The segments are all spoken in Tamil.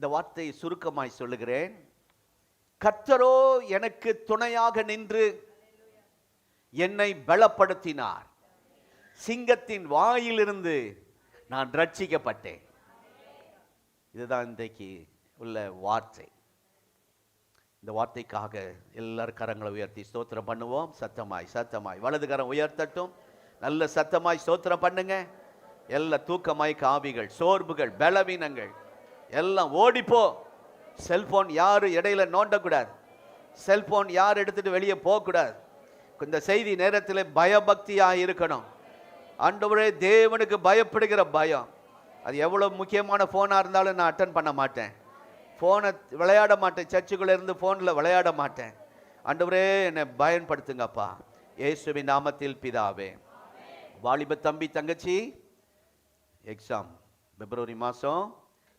இந்த வார்த்தையை சுருக்கமாய் சொல்லுகிறேன். கர்த்தரோ எனக்கு துணையாக நின்று என்னை பலப்படுத்தினார். சிங்கத்தின் வாயிலிருந்து நான் ரட்சிக்கப்பட்டேன். இதுதான் இன்றைக்கு உள்ள வார்த்தை. இந்த வார்த்தைக்காக எல்லாரும் கரங்களை உயர்த்தி ஸ்தோத்திரம் பண்ணுவோம். சத்தமாய் வலது கரம் உயர்த்தட்டும். நல்ல சத்தமாய் ஸ்தோத்திரம் பண்ணுங்க. எல்லா தூக்கமாய்க்கு ஆவிகள், சோர்வுகள், பலவீனங்கள் எல்லாம் ஓடிப்போ. செல்போன் யாரும் இடையில நோண்டக்கூடாது. செல்போன் யார் எடுத்துட்டு வெளியே போகக்கூடாது. இந்த செய்தி நேரத்தில் பயபக்தியாக இருக்கணும். ஆண்டவரே, தேவனுக்கு பயப்படுகிற பயம். அது எவ்வளோ முக்கியமான ஃபோனாக இருந்தாலும் நான் அட்டன் பண்ண மாட்டேன். ஃபோனை விளையாட மாட்டேன். சர்ச்சுக்குள்ளே இருந்து ஃபோனில் விளையாட மாட்டேன். ஆண்டவரே, என்னை பயன்படுத்துங்கப்பா, இயேசுவின் நாமத்தில் பிதாவே. வாலிப தம்பி தங்கச்சி, எக்ஸாம் பிப்ரவரி மாதம்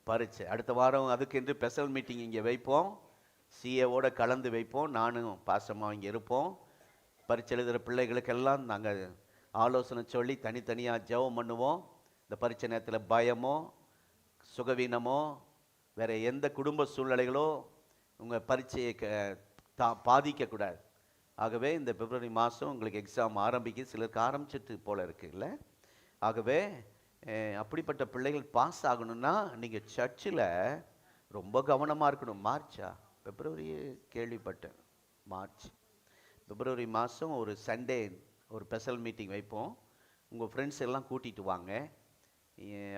பரீட்சை. அடுத்த வாரம் அதுக்கென்று ஸ்பெஷல் மீட்டிங் இங்கே வைப்போம். சிஏவோட கலந்து வைப்போம். நானும் பாசமாக இங்கே இருப்போம். பரீட்சை எழுதுகிற பிள்ளைகளுக்கெல்லாம் நாங்கள் ஆலோசனை சொல்லி தனித்தனியாக ஜெபம் பண்ணுவோம். இந்த பரீட்சை நேரத்தில் பயமோ சுகவீனமோ வேறு எந்த குடும்ப சூழ்நிலைகளோ உங்கள் பரீட்சையை பாதிக்கக்கூடாது. ஆகவே இந்த பிப்ரவரி மாதம் உங்களுக்கு எக்ஸாம் ஆரம்பிக்குது. சிலருக்கு ஆரம்பிச்சிட்டு போல் இருக்குல்ல. ஆகவே அப்படிப்பட்ட பிள்ளைகள் பாஸ் ஆகணும்னா நீங்கள் சர்ச்சில் ரொம்ப கவனமாக இருக்கணும். மார்ச்சா பிப்ரவரி கேள்விப்பட்டேன். பிப்ரவரி மாதம் ஒரு சண்டே ஒரு ஸ்பெஷல் மீட்டிங் வைப்போம். உங்கள் ஃப்ரெண்ட்ஸ் எல்லாம் கூட்டிகிட்டு வாங்க.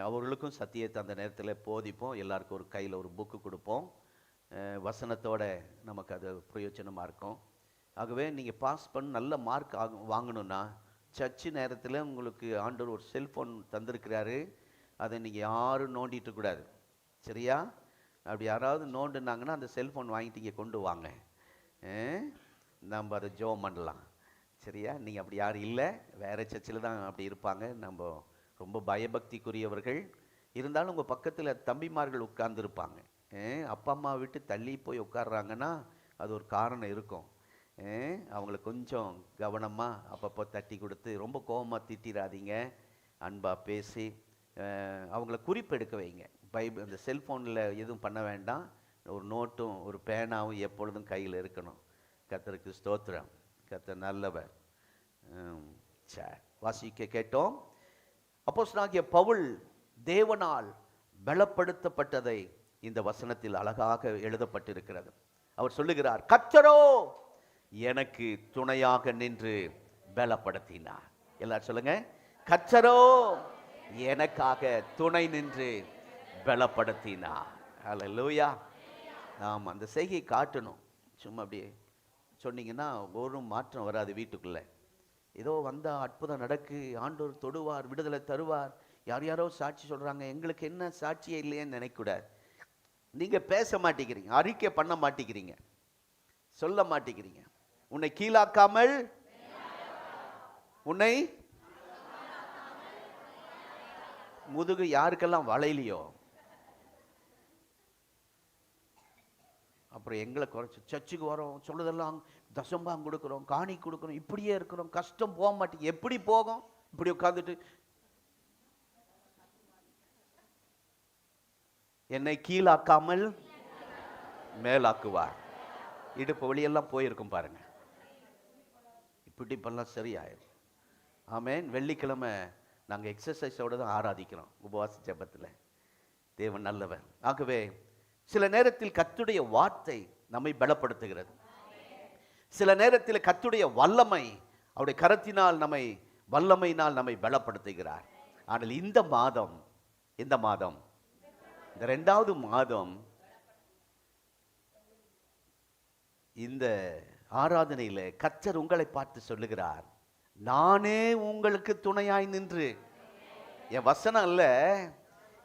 அவர்களுக்கும் சத்தியத்தை அந்த நேரத்தில் போதிப்போம். எல்லாருக்கும் ஒரு கையில் ஒரு புக்கு கொடுப்போம். வசனத்தோடு நமக்கு அது பிரயோஜனமாக இருக்கும். ஆகவே நீங்கள் பாஸ் பண்ணி நல்ல மார்க் வாங்கணுன்னா சர்ச்சு நேரத்தில் உங்களுக்கு ஆண்டவர் ஒரு செல்ஃபோன் தந்திருக்கிறாரு. அதை நீங்கள் யாரும் நோண்டிட்டு கூடாது. சரியா? அப்படி யாராவது நோண்டுனாங்கன்னா அந்த செல்ஃபோன் வாங்கிட்டு இங்கே கொண்டு வாங்க. நம்ம அதை ஜெபம் பண்ணலாம். சரியா? நீங்கள் அப்படி யாரும் இல்லை, வேறு சர்ச்சில் தான் அப்படி இருப்பாங்க. நம்ம ரொம்ப பயபக்திக்குரியவர்கள் இருந்தாலும் உங்கள் பக்கத்தில் தம்பிமார்கள் உட்கார்ந்துருப்பாங்க. அப்பா அம்மா விட்டு தள்ளி போய் உட்கார்றாங்கன்னா அது ஒரு காரணம் இருக்கும். அவங்கள கொஞ்சம் கவனமாக அப்பப்போ தட்டி கொடுத்து, ரொம்ப கோபமாக திட்டிடாதீங்க. அன்பாக பேசி அவங்கள குறிப்பு எடுக்க வைங்க. அந்த செல்ஃபோனில் எதுவும் பண்ண வேண்டாம். ஒரு நோட்டும் ஒரு பேனாவும் எப்பொழுதும் கையில் இருக்கணும். கர்த்தருக்கு ஸ்தோத்திரம். கர்த்தர் நல்லவர். வாசிக்க கேட்டோம். அப்போஸ்தலனாகிய பவுல் தேவனால் பலப்படுத்தப்பட்டதை இந்த வசனத்தில் அழகாக எழுதப்பட்டிருக்கிறது. அவர் சொல்லுகிறார், கர்த்தரோ எனக்கு துணையாக நின்று பலப்படுத்தினார். எல்லாரும் சொல்லுங்க, கர்த்தரோ எனக்காக துணை நின்று பலப்படுத்தினார். அல்லேலூயா. நாம் அந்த செய்கை காட்டணும். சும்மா அப்படியே சொன்னீங்கன்னா ஒரு மாற்றம் வராது வீட்டுக்குள்ளே. ஏதோ வந்தால் அற்புதம் நடக்கு, ஆண்டவர் தொடுவார், விடுதலை தருவார். யாரோ சாட்சி சொல்கிறாங்க, எங்களுக்கு என்ன சாட்சியே இல்லையேன்னு நினைக்கூடாது. நீங்கள் பேச மாட்டேங்கிறீங்க, அறிக்கை பண்ண மாட்டேங்கிறீங்க, சொல்ல மாட்டேங்கிறீங்க. உன்னை கீழாக்காமல் உன்னை முதுகு யாருக்கெல்லாம் வளையிலையோ அப்புறம் எங்களை குறைச்சி சர்ச்சுக்கு வரோம், சொல்லுதெல்லாம் தசம்பாங்க கொடுக்குறோம், காணி கொடுக்குறோம், இப்படியே இருக்கிறோம், கஷ்டம் போக மாட்டேங்க. எப்படி போகும்? இப்படி உட்காந்துட்டு என்னை கீழாக்காமல் மேலாக்குவார். இடுப்பு வழியெல்லாம் போயிருக்கும் பாருங்க. இப்படி பண்ணலாம் சரியாயிரும். ஆமேன். வெள்ளிக்கிழமை நாங்கள் எக்ஸசைஸோடு தான் ஆராதிக்கிறோம், உபவாச ஜெபத்தில். தேவன் நல்லவர். ஆகவே சில நேரத்தில் கர்த்தருடைய வார்த்தை நம்மை பலப்படுத்துகிறது. சில நேரத்தில் கர்த்தருடைய வல்லமை, அவருடைய கரத்தினால் நம்மை, வல்லமையினால் நம்மை பலப்படுத்துகிறார். ஆனால் இந்த மாதம் இந்த 2வது மாதம் இந்த ஆராதனையில் கர்த்தர் உங்களை பார்த்து சொல்லுகிறார், நானே உங்களுக்கு துணையாய் நின்று. என் வசனம் இல்ல,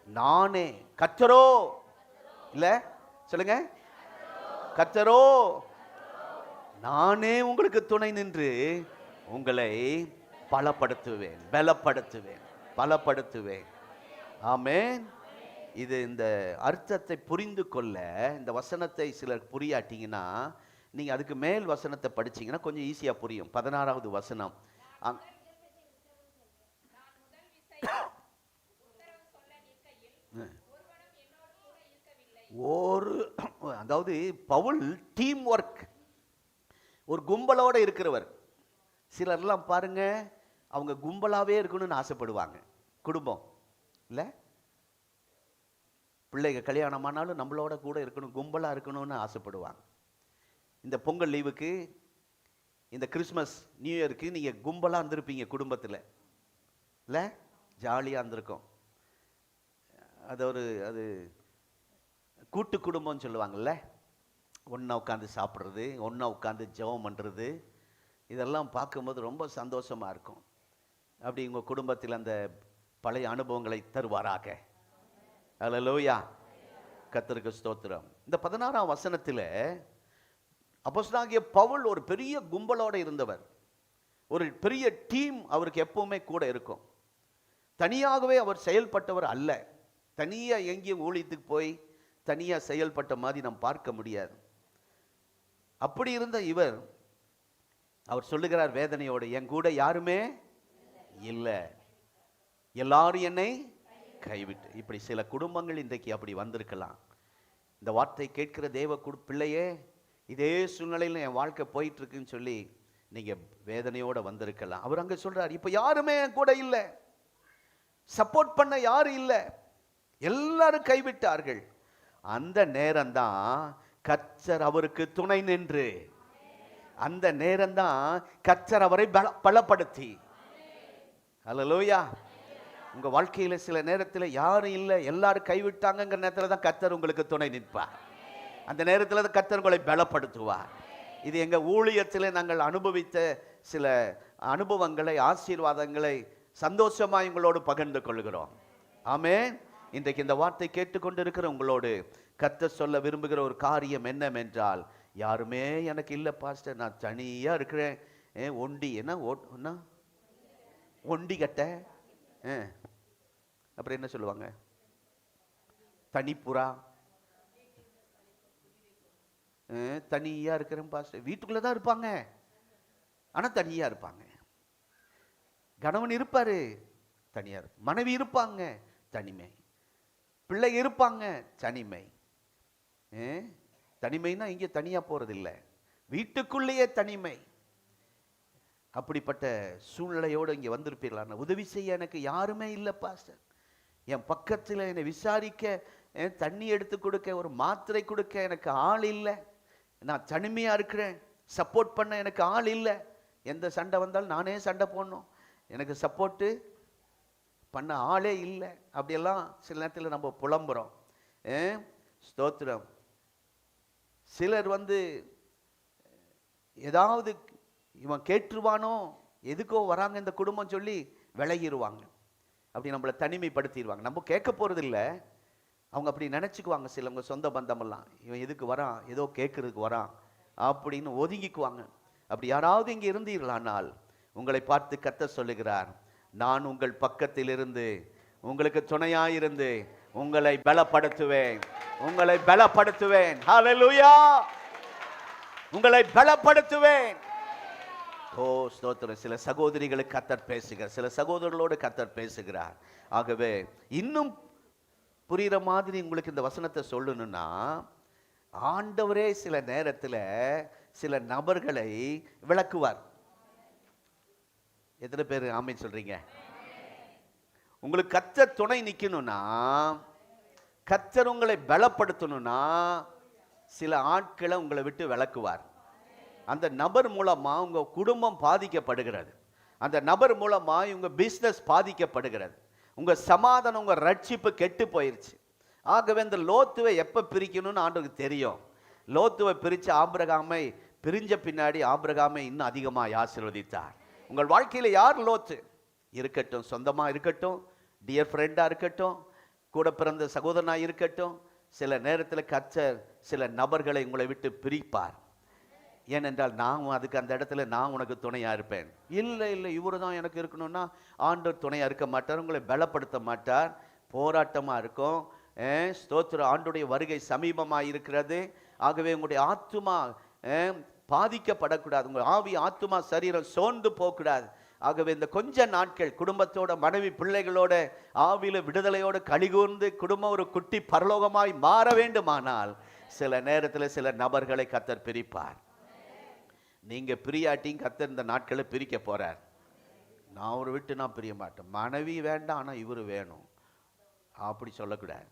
நானே. கர்த்தரோ இல்ல, சொல்லுங்க, கர்த்தரோ நானே உங்களுக்கு துணை நின்று உங்களை பலப்படுத்துவேன், பலப்படுத்துவேன். ஆமென். இது இந்த அர்த்தத்தை புரிந்து கொள்ள இந்த வசனத்தை சிலர் புரியாட்டிங்கன்னா நீங்கள் அதுக்கு மேல் வசனத்தை படிச்சீங்கன்னா கொஞ்சம் ஈஸியாக புரியும். 16வது வசனம். ஒரு அதாவது பவுல் டீம் ஒர்க், ஒரு கும்பலோட இருக்கிறவர். சிலர்லாம் பாருங்க, அவங்க கும்பலாவே இருக்கணும்னு ஆசைப்படுவாங்க. குடும்பம் இல்லை, பிள்ளைங்க கல்யாணம் ஆனாலும் நம்மளோட கூட இருக்கணும், கும்பலாக இருக்கணும்னு ஆசைப்படுவாங்க. இந்த பொங்கல் லீவுக்கு, இந்த கிறிஸ்மஸ் நியூ இயருக்கு நீங்கள் கும்பலாக இருந்திருப்பீங்க குடும்பத்தில் இல்லை, ஜாலியாக இருந்திருக்கோம். அது கூட்டு குடும்பம்னு சொல்லுவாங்கள்ல, ஒன்றா உட்காந்து சாப்பிட்றது, ஒன்றா உட்காந்து ஜெபம் பண்ணுறது, இதெல்லாம் பார்க்கும்போது ரொம்ப சந்தோஷமாக இருக்கும். அப்படி உங்கள் குடும்பத்தில் அந்த பழைய அனுபவங்களை தருவாராக. அல்லேலூயா, கர்த்தருக்கு ஸ்தோத்திரம். இந்த 16ஆம் வசனத்தில் அப்போஸ்தலனாகிய பவுல் ஒரு பெரிய கும்பலோடு இருந்தவர். ஒரு பெரிய டீம் அவருக்கு எப்பவுமே கூட இருக்கும். தனியாகவே அவர் செயல்பட்டவர் அல்ல. தனியாக எங்கேயும் ஊழியத்துக்கு போய் தனியாக செயல்பட்ட மாதிரி நாம் பார்க்க முடியாது. அப்படி இருந்த அவர் சொல்லுகிறார் வேதனையோடு, என் கூட யாருமே இல்லை, எல்லாரும் என்னை கைவிட்டு. இப்படி சில குடும்பங்கள் இன்றைக்கு அப்படி வந்திருக்கலாம். இந்த வார்த்தை கேட்கிற தேவ பிள்ளையே, இதே சூழ்நிலையில் என் வாழ்க்கை போயிட்டு இருக்குன்னு சொல்லி நீங்க வேதனையோட வந்திருக்கலாம். அவர் அங்க சொல்றார், இப்ப யாருமே என் கூட இல்லை, சப்போர்ட் பண்ண யாரும் இல்லை, எல்லாரும் கைவிட்டார்கள். அந்த நேரம்தான் கர்த்தர் அவருக்கு துணை நின்று, அந்த நேரம்தான் கர்த்தர் அவரை பலப்படுத்தி. அல்லேலூயா. உங்க வாழ்க்கையில சில நேரத்தில் யாரும் இல்லை, எல்லாரும் கைவிட்டாங்கிற நேரத்தில் தான் கர்த்தர் உங்களுக்கு துணை நிற்பார். அந்த நேரத்தில் தான் கர்த்தர் உங்களை பலப்படுத்துவார். இது எங்க ஊழியத்தில் நாங்கள் அனுபவித்த சில அனுபவங்களை, ஆசீர்வாதங்களை சந்தோஷமாய் உங்களோடு பகிர்ந்து கொள்கிறோம். ஆமென். இன்றைக்கு இந்த வார்த்தை கேட்டுக்கொண்டிருக்கிற உங்களோடு கர்த்தர் சொல்ல விரும்புகிற ஒரு காரியம் என்னவென்றால், யாருமே எனக்கு இல்லை பாஸ்டர், நான் தனியா இருக்கிறேன், ஒண்டி என்ன ஒண்டி கட்ட, அப்புறம் என்ன சொல்லுவாங்க, தனிப்புறா, தனியா இருக்கிறேன் பாஸ்டர். வீட்டுக்குள்ளதான் இருப்பாங்க, ஆனா தனியா இருப்பாங்க. கணவன் இருப்பாரு, தனியா இருப்பாங்க. மனைவி இருப்பாங்க, தனிமை. பிள்ளை இருப்பாங்க, தனிமை. தனிமைனா இங்கே தனியா போறது இல்லை, வீட்டுக்குள்ளேயே தனிமை. அப்படிப்பட்ட சூழ்நிலையோடு இங்கே வந்திருப்பீர்களா? உதவி செய்ய எனக்கு யாருமே இல்லை பாஸ்டர், என் பக்கத்தில் என்னை விசாரிக்க, தண்ணி எடுத்து கொடுக்க, ஒரு மாத்திரை கொடுக்க எனக்கு ஆள் இல்லை, நான் தனிமையா இருக்கிறேன், சப்போர்ட் பண்ண எனக்கு ஆள் இல்லை, எந்த சண்டை வந்தாலும் நானே சண்டை போடணும், எனக்கு சப்போர்ட்டு பண்ண ஆளே இல்லை. அப்படியெல்லாம் சில நேரத்தில் நம்ம புலம்புறோம். ஸ்தோத்திரம். சிலர் ஏதாவது இவன் கேட்டுருவானோ, எதுக்கோ வராங்க இந்த குடும்பம் சொல்லி விலகிடுவாங்க, அப்படி நம்மளை தனிமைப்படுத்திடுவாங்க. நம்ம கேட்க போறது இல்லை, அவங்க அப்படி நினச்சிக்குவாங்க. சிலவங்க சொந்த பந்தமெல்லாம், இவன் எதுக்கு வரான், ஏதோ கேட்கறதுக்கு வரான் அப்படின்னு ஒதுங்கிக்குவாங்க. அப்படி யாராவது இங்கே இருந்தீர்களானால் உங்களை பார்த்து கர்த்தர் சொல்லுகிறார், நான் உங்கள் பக்கத்தில் இருந்து உங்களுக்கு துணையாயிருந்து உங்களை பலப்படுத்துவேன், உங்களை பலப்படுத்துவேன். ஹல்லேலூயா. உங்களை பலப்படுத்துவேன். ஓ ஸ்தோத்திரம். சில சகோதரிகளுக்கு கர்த்தர் பேசுகிறார், சில சகோதரர்களோடு கர்த்தர் பேசுகிறார். ஆகவே இன்னும் புரிகிற மாதிரி உங்களுக்கு இந்த வசனத்தை சொல்லணும்னா, ஆண்டவரே சில நேரத்தில் சில நபர்களை விளக்குவார். எத்தனை பேர் ஆமென் சொல்றீங்க? உங்களுக்கு கர்த்தர் துணை நிற்கணும்னா, கர்த்தர் உங்களை பலப்படுத்தணும்னா, சில ஆட்களை உங்களை விட்டு விளக்குவார். அந்த நபர் மூலமா உங்க குடும்பம் பாதிக்கப்படுகிறது, அந்த நபர் மூலமா உங்க பிசினஸ் பாதிக்கப்படுகிறது, உங்க சமாதானம், உங்க ரட்சிப்பு கெட்டு போயிருச்சு. ஆகவே இந்த லோத்துவை எப்ப பிரிக்கணும்னு ஆண்டவருக்கு தெரியும். லோத்துவை பிரிச்சு ஆபிரகாமை பிரிஞ்ச பின்னாடி ஆபிரகாமை இன்னும் அதிகமாக ஆசீர்வதித்தார். உங்கள் வாழ்க்கையில் யார் லோத்து இருக்கட்டும், சொந்தமா இருக்கட்டும், டியர் ஃப்ரெண்டா இருக்கட்டும், கூட பிறந்த சகோதரனா இருக்கட்டும், சில நேரத்தில் கர்த்தர் சில நபர்களை உங்களை விட்டு பிரிப்பார். ஏனென்றால் நான் அதுக்கு அந்த இடத்துல நான் உனக்கு துணையா இருப்பேன். இல்லை இல்லை இவரு தான் எனக்கு இருக்கணும்னா ஆண்டவர் துணையா இருக்க மாட்டார், உங்களை பலப்படுத்த மாட்டார். போராட்டமா இருக்கும். ஸ்தோத்திரம். ஆண்டுடைய வருகை சமீபமாக இருக்கிறது. ஆகவே உங்களுடைய ஆத்துமா பாதிக்கப்படக்கூடாது, உங்கள் ஆவி ஆத்துமா சரீரம் சோர்ந்து போகக்கூடாது. ஆகவே இந்த கொஞ்ச நாட்கள் குடும்பத்தோட, மனைவி பிள்ளைகளோட, ஆவில விடுதலையோட கலிகூர்ந்து குடும்பம் ஒரு குட்டி பரலோகமாய் மாற வேண்டுமானால் சில நேரத்தில் சில நபர்களை கர்த்தர் பிரிப்பார். நீங்க பிரியாட்டியும் கர்த்தர் இந்த நாட்களை பிரிக்க போறார். நான் ஒரு விட்டு நான் பிரிய மாட்டேன், மனைவி வேண்டாம் ஆனால் இவர் வேணும் அப்படி சொல்லக்கூடாது.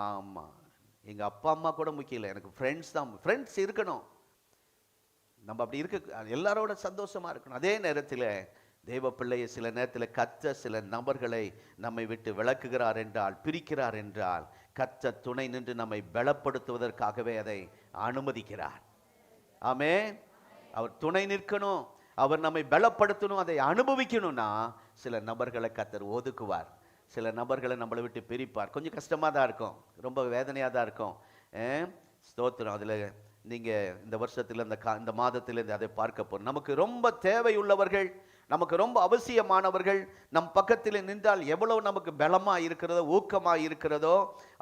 ஆமாம், எங்கள் அப்பா அம்மா கூட முக்கியம் இல்லை, எனக்கு ஃப்ரெண்ட்ஸ் தான். ஃப்ரெண்ட்ஸ் இருக்கணும், நம்ம அப்படி இருக்க எல்லாரோட சந்தோஷமா இருக்கணும். அதே நேரத்தில் தேவ பிள்ளையை சில நேரத்தில் கர்த்தர் சில நபர்களை நம்மை விட்டு விலக்குகிறார் என்றால், பிரிக்கிறார் என்றால், கர்த்தர் துணை நின்று நம்மை பலப்படுத்துவதற்காகவே அதை அனுமதிக்கிறார். ஆமென். அவர் துணை நிற்கணும், அவர் நம்மை பலப்படுத்தணும், அதை அனுபவிக்கணும்னா சில நபர்களை கர்த்தர் ஒதுக்குவார், சில நபர்களை நம்மளை விட்டு பிரிப்பார். கொஞ்சம் கஷ்டமாக தான் இருக்கும், ரொம்ப வேதனையாக தான் இருக்கும். ஸ்தோத்திரம். அதில் நீங்கள் இந்த வருஷத்தில் இந்த மாதத்தில் அதை பார்க்க போகிறோம். நமக்கு ரொம்ப தேவையுள்ளவர்கள், நமக்கு ரொம்ப அவசியமானவர்கள் நம் பக்கத்தில் நின்றால் எவ்வளவு நமக்கு பலமாக இருக்கிறதோ, ஊக்கமாக இருக்கிறதோ,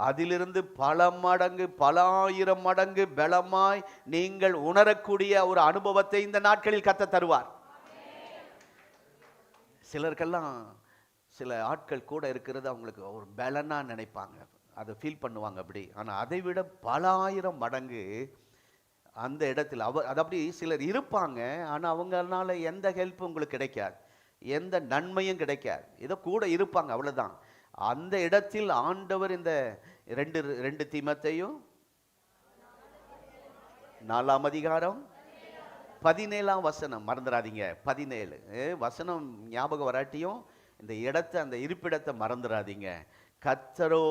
அதிலிருந்து பல மடங்கு, பல ஆயிரம் மடங்கு பலமாய் நீங்கள் உணரக்கூடிய ஒரு அனுபவத்தை இந்த நாட்களில் கர்த்தர் தருவார். சிலருக்கெல்லாம் சில ஆட்கள் கூட இருக்கிறது அவங்களுக்கு ஒரு பலனா நினைப்பாங்க, அதை ஃபீல் பண்ணுவாங்க அப்படி. ஆனால் அதை விட பல ஆயிரம் மடங்கு அந்த இடத்தில் அது அப்படி சிலர் இருப்பாங்க. ஆனால் அவங்களால எந்த ஹெல்ப்பும் உங்களுக்கு கிடைக்காது, எந்த நன்மையும் கிடைக்காது, ஏதோ கூட இருப்பாங்க, அவ்வளோதான். அந்த இடத்தில் ஆண்டவர் இந்த 2 தீமோத்தேயும் 4ஆம் அதிகாரம் 17ஆம் வசனம், மறந்துடாதீங்க. 17 வசனம் ஞாபகம் வராட்டியும் இந்த இடத்தை, அந்த இருப்பிடத்தை மறந்துடாதீங்க. கர்த்தரோ,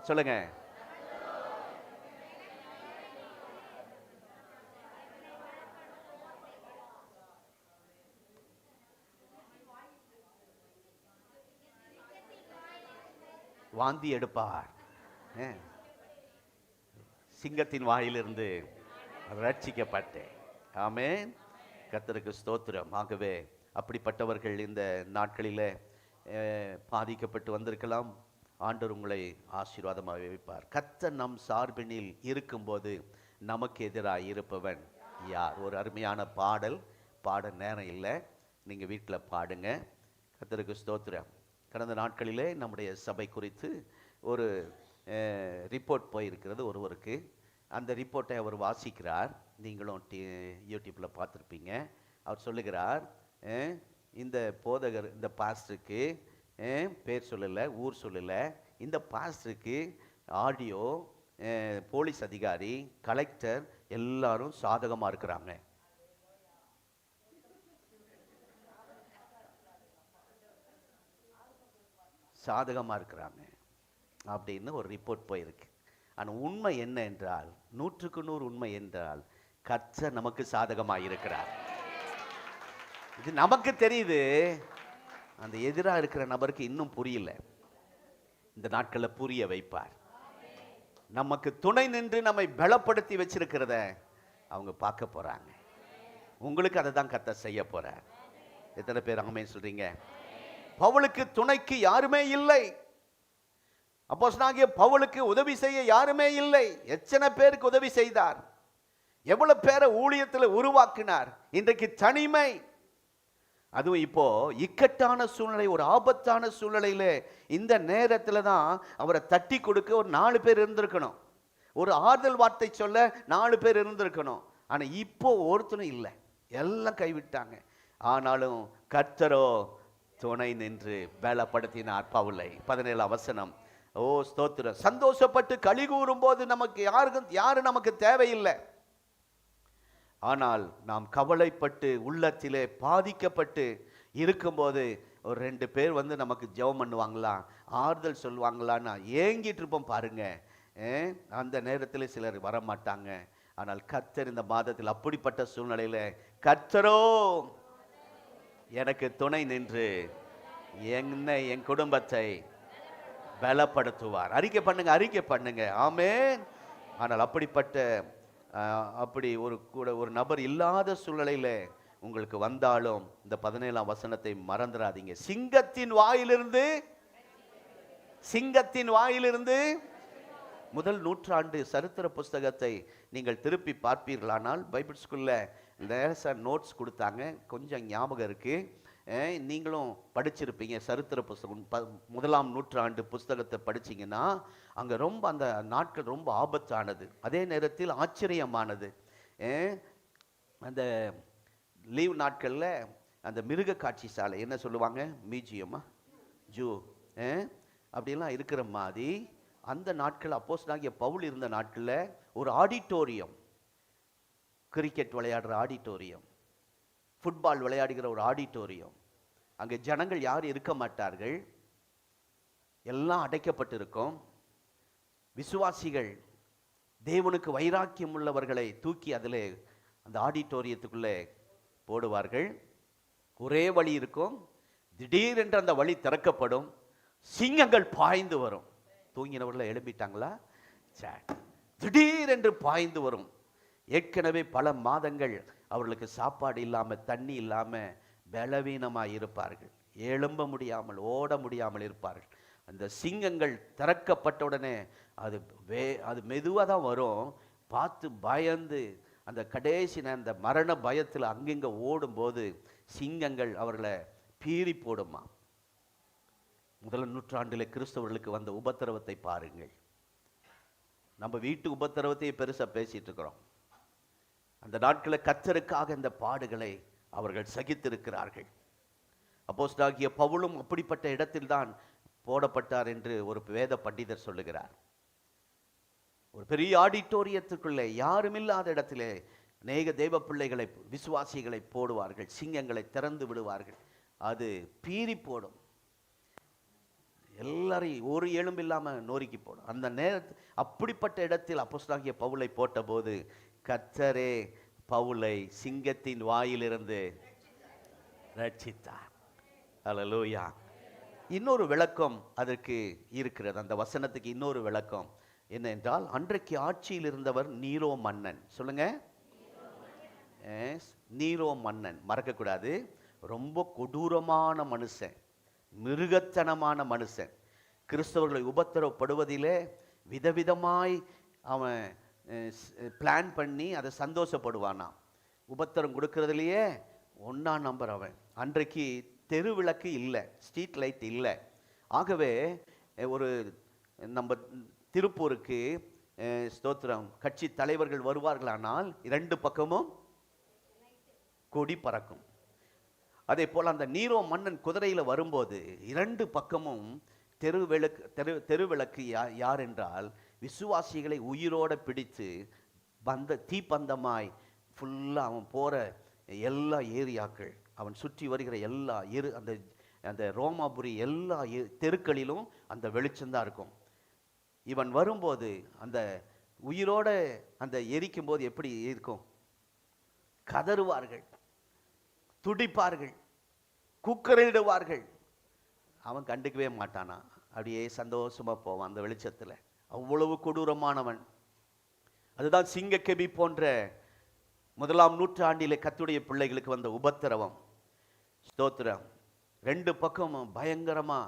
சொல்லுங்க, வாந்தி எடுப்பார், சிங்கத்தின் வாயிலிருந்து ரட்சிக்கப்பட்டேன். ஆமென். கர்த்தருக்கு ஸ்தோத்திரம். ஆகவே அப்படிப்பட்டவர்கள் இந்த நாட்களில் பாதிக்கப்பட்டு வந்திருக்கலாம். ஆண்டவர் உங்களை ஆசீர்வாதமாக வைப்பார். கர்த்தர் நம் சார்பினில் இருக்கும்போது நமக்கு எதிராக இருப்பவன் யார்? ஒரு அருமையான பாடல் பாட நேரம் இல்லை, நீங்கள் வீட்டில் பாடுங்க. கர்த்தருக்கு ஸ்தோத்திரம். கடந்த நாட்களிலே நம்முடைய சபை குறித்து ஒரு ரிப்போர்ட் போயிருக்கிறது ஒருவருக்கு. அந்த ரிப்போர்ட்டை அவர் வாசிக்கிறார், நீங்களும் யூடியூப்பில் பார்த்துருப்பீங்க. அவர் சொல்லுகிறார், இந்த போதகர், இந்த பாஸ்டருக்கு, பேர் சொல்லலை, ஊர் சொல்லலை, இந்த பாஸ்டருக்கு ஆடியோ, போலீஸ் அதிகாரி, கலெக்டர் எல்லாரும் சாதகமாக இருக்கிறாங்க. சாதகமாக இருக்கிறாங்க அப்படின்னு ஒரு ரிப்போர்ட் போயிருக்கு. ஆனால் உண்மை என்ன என்றால், 100க்கு 100 உண்மை என்றால், கர்த்தர் நமக்கு சாதகமாக இருக்கிறார். இது நமக்கு தெரியுது, அந்த எதிராக இருக்கிற நபருக்கு இன்னும் புரியல. இந்த நாட்களில் புரிய வைப்பார். நமக்கு துணை நின்று நம்மை பலப்படுத்தி வச்சிருக்கிறத அவங்க பார்க்க போறாங்க. உங்களுக்கு அதை தான் கர்த்தர் செய்ய போறார். எத்தனை பேர் ஆமென் சொல்றீங்க? பவுலுக்கு துணைக்கு யாருமே இல்லை. அப்போஸ்தலனாகிய பவுலுக்கு உதவி செய்ய யாருமே இல்லை. எத்தனை பேருக்கு உதவி செய்தார், எவ்வளவு பேரை ஊழியத்தில் உருவாக்கினார். இன்றைக்கு தனிமை, அதுவும் இப்போ இக்கட்டான சூழ்நிலை, ஒரு ஆபத்தான சூழ்நிலையில இந்த நேரத்தில் தான் அவரை தட்டி கொடுக்க ஒரு 4 பேர் இருந்திருக்கணும், ஒரு ஆறுதல் வார்த்தை சொல்ல 4 பேர் இருந்திருக்கணும். ஆனால் இப்போ ஒருத்தனும் இல்லை, எல்லாம் கைவிட்டாங்க. ஆனாலும் கர்த்தரோ துணை நின்று பலப்படுத்தினார் பவுலை. 17ஆம் வசனம். ஓ ஸ்தோத்திரம். சந்தோஷப்பட்டு களி கூறும் போது நமக்கு யாரு நமக்கு தேவையில்லை. ஆனால் நாம் கவலைப்பட்டு உள்ளத்திலே பாதிக்கப்பட்டு இருக்கும்போது ஒரு 2 பேர் வந்து நமக்கு ஜெபம் பண்ணுவாங்களா, ஆறுதல் சொல்லுவாங்களான்னு ஏங்கிட்டு இருப்போம் பாருங்க. அந்த நேரத்தில் சிலர் வரமாட்டாங்க. ஆனால் கர்த்தர் இந்த மாதத்தில் அப்படிப்பட்ட சூழ்நிலையில் கர்த்தரோ எனக்கு துணை நின்று என்னை, என் குடும்பத்தை பலப்படுத்துவார். அறிக்கை பண்ணுங்க, அறிக்கை பண்ணுங்க. ஆமென். ஆனால் அப்படி ஒரு நபர் இல்லாத சூழ்நிலையில் உங்களுக்கு வந்தாலும் இந்த 17ஆம் வசனத்தை மறந்துடாதீங்க. சிங்கத்தின் வாயிலிருந்து முதல் நூற்றாண்டு சரித்திர புஸ்தகத்தை நீங்கள் திருப்பி பார்ப்பீர்களானால், பைபிள் ஸ்கூல்ல சார் நோட்ஸ் கொடுத்தாங்க, கொஞ்சம் ஞாபகம் இருக்குது. நீங்களும் படிச்சிருப்பீங்க. சரித்திர புஸ்தகம் 1ஆம் நூற்றாண்டு புஸ்தகத்தை படிச்சிங்கன்னா அங்கே ரொம்ப அந்த நாட்கள் ரொம்ப ஆபத்தானது, அதே நேரத்தில் ஆச்சரியமானது. அந்த லீவ் நாட்களில் அந்த மிருக காட்சி சாலை என்ன சொல்லுவாங்க, மியூசியமா, ஜூ, அப்படிலாம் இருக்கிற மாதிரி அந்த நாட்கள் அப்போஸ்தலனாகிய பவுல் இருந்த நாட்களில் ஒரு ஆடிட்டோரியம், கிரிக்கெட் விளையாடுற ஆடிட்டோரியம், ஃபுட்பால் விளையாடுகிற ஒரு ஆடிட்டோரியம், அங்கே ஜனங்கள் யாரும் இருக்க மாட்டார்கள், எல்லாம் அடைக்கப்பட்டிருக்கும். விசுவாசிகள் தேவனுக்கு வைராக்கியம் உள்ளவர்களை தூக்கி அதில் அந்த ஆடிட்டோரியத்துக்குள்ளே போடுவார்கள். ஒரே வழி இருக்கும், திடீரென்று அந்த வழி திறக்கப்படும், சிங்கங்கள் பாய்ந்து வரும். தூங்கினவர்களை எழுப்பிட்டாங்களா? திடீரென்று பாய்ந்து வரும். ஏற்கனவே பல மாதங்கள் அவர்களுக்கு சாப்பாடு இல்லாமல் தண்ணி இல்லாமல் பலவீனமாக இருப்பார்கள், எழும்ப முடியாமல் ஓட முடியாமல் இருப்பார்கள். அந்த சிங்கங்கள் திறக்கப்பட்ட உடனே அது மெதுவாக தான் வரும். பார்த்து பயந்து அந்த கடைசி அந்த மரண பயத்தில் அங்கங்கே ஓடும்போது சிங்கங்கள் அவர்களை பீறி போடுமா. 1ஆம் நூற்றாண்டில் கிறிஸ்தவர்களுக்கு வந்த உபத்திரவத்தை பாருங்கள். நம்ம வீட்டு உபத்திரவத்தையே பெருசாக பேசிட்டு இருக்கிறோம். அந்த நாட்களில் கர்த்தருக்காக இந்த பாடுகளை அவர்கள் சகித்திருக்கிறார்கள். அப்போஸ்தலனாகிய பவுலும் அப்படிப்பட்ட இடத்தில் தான் போடப்பட்டார் என்று ஒரு வேத பண்டிதர் சொல்லுகிறார். ஒரு பெரிய ஆடிட்டோரியத்துக்குள்ளே யாருமில்லாத இடத்திலே அநேக தேவ பிள்ளைகளை, விசுவாசிகளை போடுவார்கள். சிங்கங்களை திறந்து விடுவார்கள், அது பீறி போடும், எல்லாரையும் ஒரு எலும்பு இல்லாமல் நொறுக்கி போடும். அந்த நேரத்தில் அப்படிப்பட்ட இடத்தில் அப்போஸ்தலனாகிய பவுலை போட்டபோது கர்த்தரே பவுலை சிங்கத்தின் வாயிலிருந்து ரட்சித்தார். அல்லேலூயா. இன்னொரு விளக்கம் அதற்கு இருக்கிறது, அந்த வசனத்துக்கு இன்னொரு விளக்கம் என்னென்றால், அன்றைக்கு ஆட்சியில் இருந்தவர் நீரோ மன்னன். சொல்லுங்க, நீரோ மன்னன் மறக்கக்கூடாது. ரொம்ப கொடூரமான மனுஷன், மிருகத்தனமான மனுஷன். கிறிஸ்தவர்களை உபத்திரவப்படுவதிலே விதவிதமாய் அவன் பிளான் பண்ணி அதை சந்தோஷப்படுவானா. உபத்திரம் கொடுக்கறதுலையே 1ஆம் நம்பர் அவன். அன்றைக்கு தெரு விளக்கு இல்லை, ஸ்ட்ரீட் லைட் இல்லை. ஆகவே ஒரு நம்ம திருப்பூருக்கு ஸ்தோத்திரம் கட்சி தலைவர்கள் வருவார்களானால் 2 பக்கமும் கொடி பறக்கும். அதே போல் அந்த நீரோ மன்னன் குதிரையில் வரும்போது 2 பக்கமும் தெருவிளக்கு யார் என்றால் விசுவாசிகளை உயிரோடு பிடித்து தீப்பந்தமாய் ஃபுல்லாக அவன் போகிற எல்லா ஏரியாக்கள், அவன் சுற்றி வருகிற எல்லா அந்த ரோமாபுரி எல்லா தெருக்களிலும் அந்த வெளிச்சம்தான் இருக்கும். இவன் வரும்போது அந்த உயிரோட அந்த எரிக்கும் போது எப்படி இருக்கும், கதறுவார்கள், துடிப்பார்கள், கூக்குரலிடுவார்கள். அவன் கண்டுக்கவே மாட்டானா, அப்படியே சந்தோஷமா போவான் அந்த வெளிச்சத்தில். அவ்வளவு கொடூரமானவன். அதுதான் சிங்கக்கெபி போன்ற 1ஆம் நூற்றாண்டிலே கர்த்தருடைய பிள்ளைகளுக்கு வந்த உபத்திரவம். ஸ்தோத்திரம். 2 பக்கமும் பயங்கரமா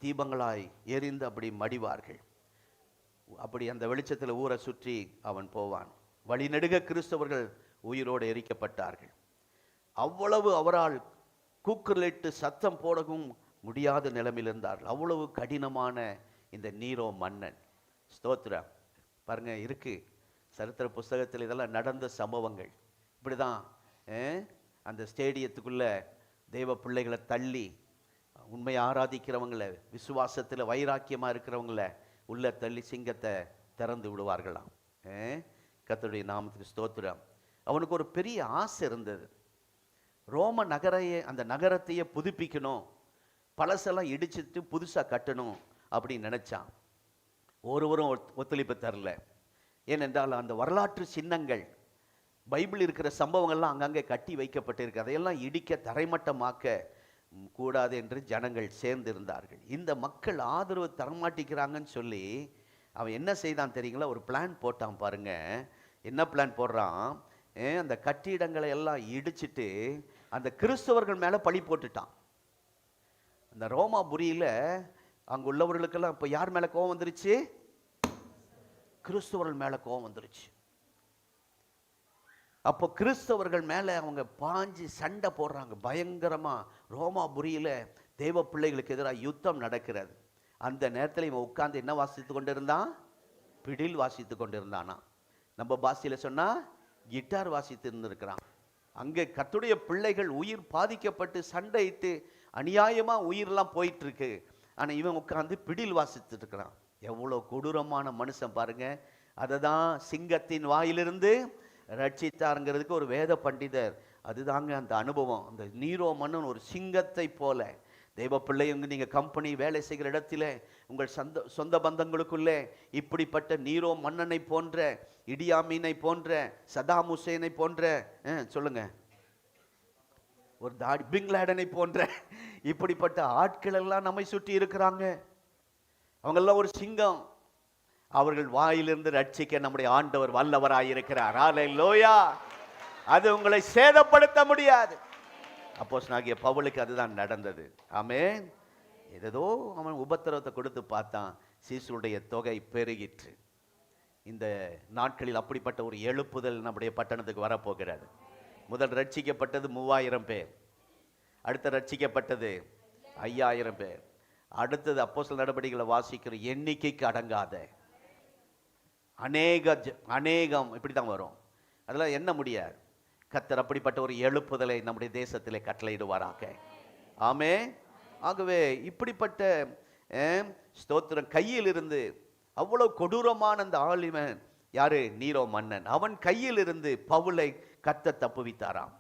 தீபங்களாய் எரிந்து அப்படி மடிவார்கள். அப்படி அந்த வெளிச்சத்தில் ஊரை சுற்றி அவன் போவான். வழிநெடுக கிறிஸ்தவர்கள் உயிரோடு எரிக்கப்பட்டார்கள். அவ்வளவு அவரால் கூக்குரலிட்டு சத்தம் போடவும் முடியாத நிலைமையில் இருந்தார்கள். அவ்வளவு கடினமான இந்த நீரோ மன்னன். ஸ்தோத்திரம். பாருங்க, இருக்கு சரித்திர புஸ்தகத்தில் இதெல்லாம் நடந்த சம்பவங்கள். இப்படி தான் அந்த ஸ்டேடியத்துக்குள்ள தெய்வ பிள்ளைகளை தள்ளி, உண்மையை ஆராதிக்கிறவங்களை, விசுவாசத்தில் வைராக்கியமாக இருக்கிறவங்கள உள்ள தள்ளி சிங்கத்தை திறந்து விடுவார்களாம். கர்த்தருடைய நாமத்துக்கு ஸ்தோத்திரம். அவனுக்கு ஒரு பெரிய ஆசை இருந்தது. ரோம அந்த நகரத்தையே புதுப்பிக்கணும், பழசெல்லாம் இடிச்சிட்டு புதுசாக கட்டணும் அப்படின்னு நினச்சான். ஒருவரும் ஒத்துழைப்பு தரல. ஏனென்றால் அந்த வரலாற்று சின்னங்கள், பைபிள் இருக்கிற சம்பவங்கள்லாம் அங்கங்கே கட்டி வைக்கப்பட்டிருக்கு. அதையெல்லாம் இடிக்க, தரைமட்டமாக்க கூடாது என்று ஜனங்கள் சேர்ந்திருந்தார்கள். இந்த மக்கள் ஆதரவு தரமாட்டிக்கிறாங்கன்னு சொல்லி அவன் என்ன செய்தான் தெரியுங்களா? ஒரு பிளான் போட்டான் பாருங்க. என்ன பிளான் போடுறான்? அந்த கட்டிடங்களை எல்லாம் இடிச்சிட்டு அந்த கிறிஸ்தவர்கள் மேலே பழி போட்டுட்டான். அந்த ரோமாபுரியில் அங்கே உள்ளவர்களுக்கெல்லாம் இப்போ யார் மேலே கோபம் வந்துருச்சு? கிறிஸ்தவர்கள் மேலே கோபம் வந்துருச்சு. அப்போ கிறிஸ்தவர்கள் மேலே அவங்க பாஞ்சு சண்டை போடுறாங்க பயங்கரமா. ரோமாபுரியில தேவ பிள்ளைகளுக்கு எதிராக யுத்தம் நடக்கிறது. அந்த நேரத்தில் இவன் உட்கார்ந்து என்ன வாசித்து கொண்டிருந்தான்? பிடில் வாசித்து கொண்டிருந்தானா. நம்ம பாஷையில சொன்னா கிட்டார் வாசித்து இருந்திருக்கிறான். அங்கே கர்த்தருடைய பிள்ளைகள் உயிர் பாதிக்கப்பட்டு சண்டையிட்டு அநியாயமா உயிரெல்லாம் போயிட்டு இருக்கு. ஆனா இவன் உட்கார்ந்து பிடில் வாசித்துட்டு இருக்கிறான். எவ்வளவு கொடூரமான மனுஷன் பாருங்க. அதை தான் சிங்கத்தின் வாயிலிருந்து ரட்சித்தாருங்கிறதுக்கு ஒரு வேத பண்டிதர். அதுதாங்க அந்த அனுபவம். அந்த நீரோ மன்னன் ஒரு சிங்கத்தை போல. தெய்வ பிள்ளைங்க, நீங்க கம்பெனி வேலை செய்கிற இடத்துல உங்கள் சொந்த பந்தங்களுக்குள்ளே இப்படிப்பட்ட நீரோ மன்னனை போன்ற, இடியாமீனை போன்ற, சதாம் ஹுசேனை போன்ற, சொல்லுங்க, ஒரு பின்லேடனை போன்ற இப்படிப்பட்ட ஆட்கள் எல்லாம் நம்மை சுற்றி இருக்கிறாங்க. அவங்கெல்லாம் ஒரு சிங்கம். அவர்கள் வாயிலிருந்து ரட்சிக்க நம்முடைய ஆண்டவர் வல்லவராயிருக்கிறார். அல்லேலூயா. அது உங்களை சேதப்படுத்த முடியாது. அப்போஸ்தலனாகிய பவுலுக்கு அதுதான் நடந்தது. ஆமென். ஏதோ அவன் உபத்திரவத்தை கொடுத்து பார்த்தான். சீசுடைய தொகை பெருகிற்று. இந்த நாட்களில் அப்படிப்பட்ட ஒரு எழுப்புதல் நம்முடைய பட்டணத்துக்கு வரப்போகிறது. முதல் ரட்சிக்கப்பட்டது 3000 பேர். அடுத்த ரட்சிக்கப்பட்டது 5000 பேர். அடுத்தது அப்போஸ்தலர் நடபடிகளை வாசிக்கிற எண்ணிக்கைக்கு அடங்காத அநேகம் இப்படி தான் வரும். அதெல்லாம் எண்ண முடியாது. கர்த்தர் அப்படிப்பட்ட ஒரு எழுப்புதலை நம்முடைய தேசத்திலே கட்டளையிடுவாராக. ஆமென். ஆகவே இப்படிப்பட்ட ஸ்தோத்திரம் கையில் இருந்து அவ்வளவு கொடூரமான அந்த ஆளுமன் யாரு? நீரோ மன்னன். அவன் கையில் இருந்து பவுலை கர்த்தர் தப்புவித்தாராம்.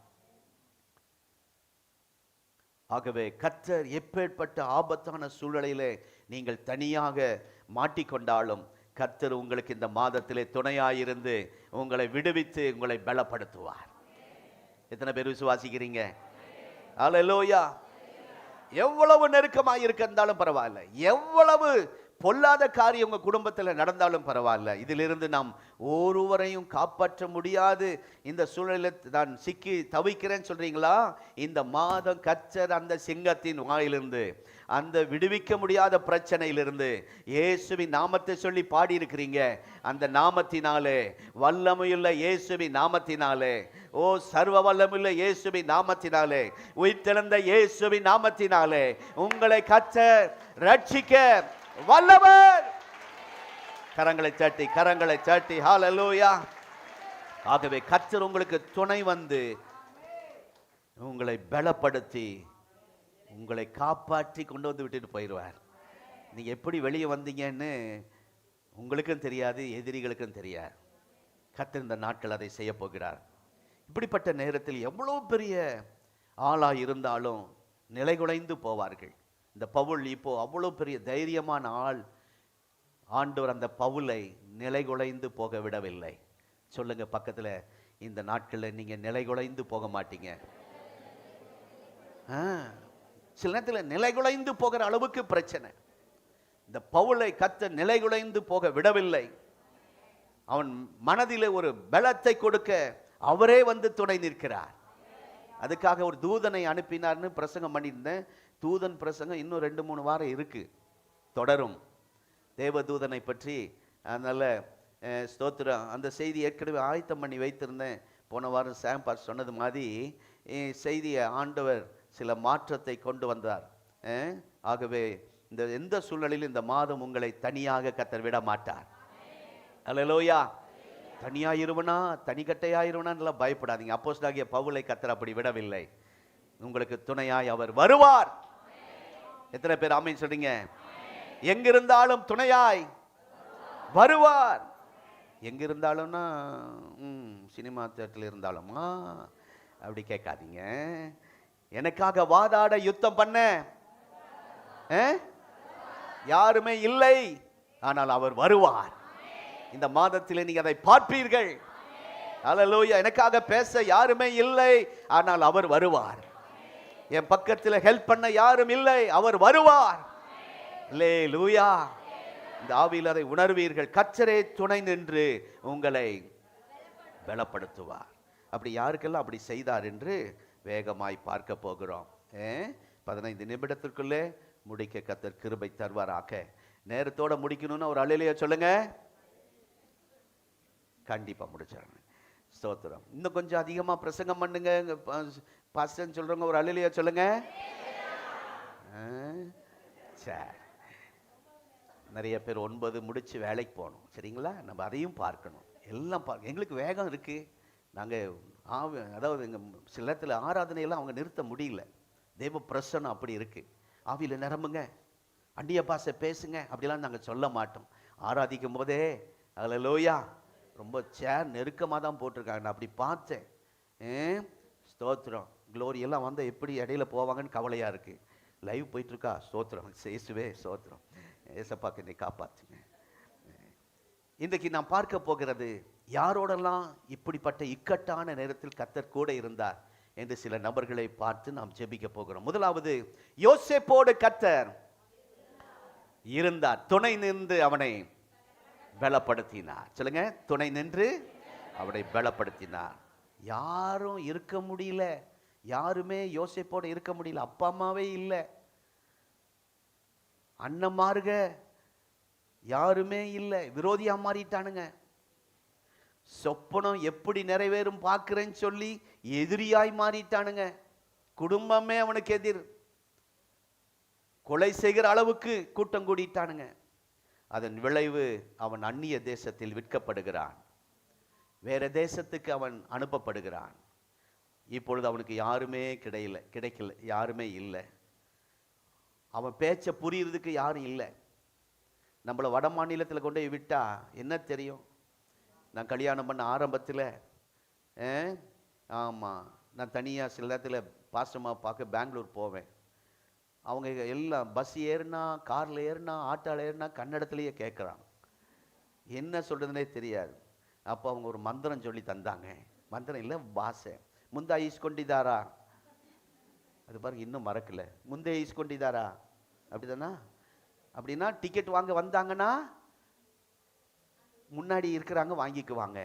ஆகவே கர்த்தர் எப்பேற்பட்ட ஆபத்தான சூழ்நிலையிலே நீங்கள் தனியாக மாட்டிக்கொண்டாலும் கர்த்தர் உங்களுக்கு இந்த மாதத்திலே துணையாயிருந்து உங்களை விடுவித்து உங்களை பலப்படுத்துவார். எத்தனை பேர் விசுவாசிக்கிறீங்க? அல்லேலூயா. எவ்வளவு நெருக்கமாக இருந்தாலும் பரவாயில்ல, எவ்வளவு பொல்லாத காரியம் உங்க குடும்பத்தில் நடந்தாலும் பரவாயில்ல, இதிலிருந்து நாம் ஒருவரையும் காப்பாற்ற முடியாது. இந்த சூழலில் நான் சிக்கி தவிக்கிறேன்னு சொல்றீங்களா? இந்த மாதம் கர்த்தர் அந்த சிங்கத்தின் வாயிலிருந்து, அந்த விடுவிக்க முடியாத பிரச்சனையிலிருந்து இயேசுவின் நாமத்தை சொல்லி பாடி இருக்கிறீங்க. அந்த நாமத்தினாலே, வல்லமையுள்ள இயேசுவின் நாமத்தினாலே, ஓ சர்வ வல்லமையுள்ள இயேசுவின் நாமத்தினாலே, உயிர்த்தெழுந்த இயேசுவின் நாமத்தினாலே உங்களை கர்த்தர் ரட்சிக்க வல்லவர். கரங்களை சாட்டி ஹல்லேலூயா. ஆகவே கர்த்தர் உங்களுக்கு துணை வந்து உங்களை பலப்படுத்தி உங்களை காப்பாற்றி கொண்டு வந்து விட்டுட்டு போயிடுவார். நீங்க எப்படி வெளியே வந்தீங்கன்னு உங்களுக்கும் தெரியாது, எதிரிகளுக்கும் தெரியாது. கர்த்தர் இந்த நாட்கள் அதை செய்ய போகிறார். இப்படிப்பட்ட நேரத்தில் எவ்வளவு பெரிய ஆளா இருந்தாலும் நிலைகுலைந்து போவார்கள். இந்த பவுல் இப்போ அவ்வளவு பெரிய தைரியமான ஆள். ஆண்டவர் அந்த பவுலை நிலைகுலைந்து போக விடவில்லை. சொல்லுங்க பக்கத்துல, இந்த நாட்களில் நீங்க நிலைகுலைந்து போக மாட்டீங்க. சில நேரத்தில் நிலைகுலைந்து போகிற அளவுக்கு பிரச்சனை. இந்த பவுலை கர்த்தர் நிலைகுலைந்து போக விடவில்லை. அவன் மனதிலே ஒரு பலத்தை கொடுக்க அவரே வந்து துணை நிற்கிறார். அதுக்காக ஒரு தூதனை அனுப்பினார்னு பிரசங்கம் பண்ணியிருந்தேன். தூதன் பிரசங்கம் இன்னும் 2-3 வாரம் இருக்கு, தொடரும். தேவ தூதனை பற்றி அதனால ஸ்தோத்திரம், அந்த செய்தி ஏற்கனவே ஆயத்தம் பண்ணி வைத்திருந்தேன். போன வாரம் சாம்பார் சொன்னது மாதிரி செய்தியை ஆண்டவர் சில மாற்றத்தை கொண்டு வந்தார். ஆகவே இந்த எந்த சூழ்நிலையிலும் இந்த மாதம் உங்களை தனியாக கர்த்தர் விட மாட்டார். அல்லேலூயா. தனியாயிருவனா, தனிக்கட்டையாயிருவனா பயப்படாதீங்க. அப்போஸ்தலனாகிய பவுலை கர்த்தர் அப்படி விடவில்லை. உங்களுக்கு துணையாய் அவர் வருவார். எத்தனை பேர் ஆமென் சொல்றீங்க? எங்கிருந்தாலும் துணையாய் வருவார். எங்கிருந்தாலும்னா சினிமா தியேட்டர்ல இருந்தாலுமா அப்படி கேட்காதீங்க. எனக்காக வாதாட யுத்தம் பண்ண யாருமே இல்லை, ஆனால் அவர் வருவார். இந்த மாதத்தில் நீங்க அதை பார்ப்பீர்கள். அல்லேலூயா. எனக்காக பேச யாருமே இல்லை, ஆனால் அவர் வருவார். என் பக்கத்தில் ஹெல்ப் பண்ண யாரும் இல்லை, அவர் வருவார். அல்லேலூயா. இந்த ஆவியில் அதை உணர்வீர்கள். கர்த்தரே துணை நின்று உங்களை பலப்படுத்துவார். அப்படி யாருக்கெல்லாம் அப்படி செய்தார் என்று வேகமாய் பார்க்க போகிறோம். 15 நிமிடத்திற்குள்ளே முடிக்க கர்த்தர் கிருபை தருவாராக. நேரத்தோட முடிக்கணும்னு ஒரு அல்லேலூயா சொல்லுங்க. கண்டிப்பா முடிச்சிடணும். ஸ்தோத்திரம். இன்னும் கொஞ்சம் அதிகமா பிரசங்கம் பண்ணுங்க. பாஸ்டர் சொல்றவங்க ஒரு அல்லேலூயா சொல்லுங்க. சரி, நிறைய பேர் 9 முடிச்சு வேலைக்கு போகணும், சரிங்களா? நம்ம அதையும் பார்க்கணும். எல்லாம் எங்களுக்கு வேகம் இருக்கு. நாங்கள் அதாவது எங்கள் சில நேரத்தில் ஆராதனையெல்லாம் அவங்க நிறுத்த முடியல. தேவ பிரசன்னம் அப்படி இருக்கு. ஆவியில் நிரம்புங்க, அந்நிய பாஷை பேசுங்க அப்படிலாம் நாங்கள் சொல்ல மாட்டோம். ஆராதிக்கும் போதே அல்லேலூயா ரொம்ப சேர் நெருக்கமாக தான் போட்டிருக்காங்க. நான் அப்படி பார்த்தேன். ஸ்தோத்திரம். க்ளோரி எல்லாம் வந்து எப்படி இடையில போவாங்கன்னு கவலையாக இருக்குது. லைவ் போயிட்டுருக்கா? ஸ்தோத்திரம். சேசுவே ஸ்தோத்திரம். ஏசப்பாக்கு என்னை காப்பாற்றுங்க. இன்றைக்கு நாம் பார்க்க போகிறது, யாரோடெல்லாம் இப்படிப்பட்ட இக்கட்டான நேரத்தில் கர்த்தர் கூட இருந்தார் என்று சில நபர்களை பார்த்து நாம் ஜெபிக்க போகிறோம். முதலாவது, யோசேப்போடு கர்த்தர் இருந்தார். துணை நின்று அவனை பலப்படுத்தினார். சொல்லுங்க, துணை நின்று அவனை பலப்படுத்தினார். யாரும் இருக்க முடியல, யாருமே யோசேப்போடு இருக்க முடியல. அப்பா அம்மாவே இல்லை, அண்ணன்மாருக யாருமே இல்லை, விரோதியா மாறிட்டானுங்க. சொப்பனம் எப்படி நிறைவேறும் பார்க்கிறேன்னு சொல்லி எதிரியாய் மாறிட்டானுங்க. குடும்பமே அவனுக்கு எதிர், கொலை செய்கிற அளவுக்கு கூட்டம் கூடிட்டானுங்க. அதன் விளைவு, அவன் அந்நிய தேசத்தில் விற்கப்படுகிறான், வேற தேசத்துக்கு அவன் அனுப்பப்படுகிறான். இப்பொழுது அவனுக்கு யாருமே கிடைக்கல, யாருமே இல்லை. அவன் பேச்சை புரியுறதுக்கு யாரும் இல்லை. நம்மளை வட மாநிலத்தில் கொண்டு போய் விட்டா என்ன தெரியும்? நான் கல்யாணம் பண்ண ஆரம்பத்தில் ஆமாம், நான் தனியாக சில நேரத்தில் பாஸ்டமா பார்க்க பெங்களூர் போவேன். அவங்க எல்லாம் பஸ் ஏறுனா, காரில் ஏறுனா, ஆட்டோவில் ஏறுனா கன்னடத்துலேயே கேட்குறான். என்ன சொல்கிறதுனே தெரியாது. அப்போ அவங்க ஒரு மந்திரம் சொல்லி தந்தாங்க. மந்திரம் இல்லை, பாஷை. முந்தா ஈஸ்கொண்டிதாரா, அது பாருங்க இன்னும் மறக்கல. முந்தே ஈஸ்கொண்டிதாரா அப்படிதானா? அப்படின்னா டிக்கெட் வாங்க வந்தாங்கன்னா முன்னாடி இருக்கிறாங்க வாங்கிக்குவாங்க.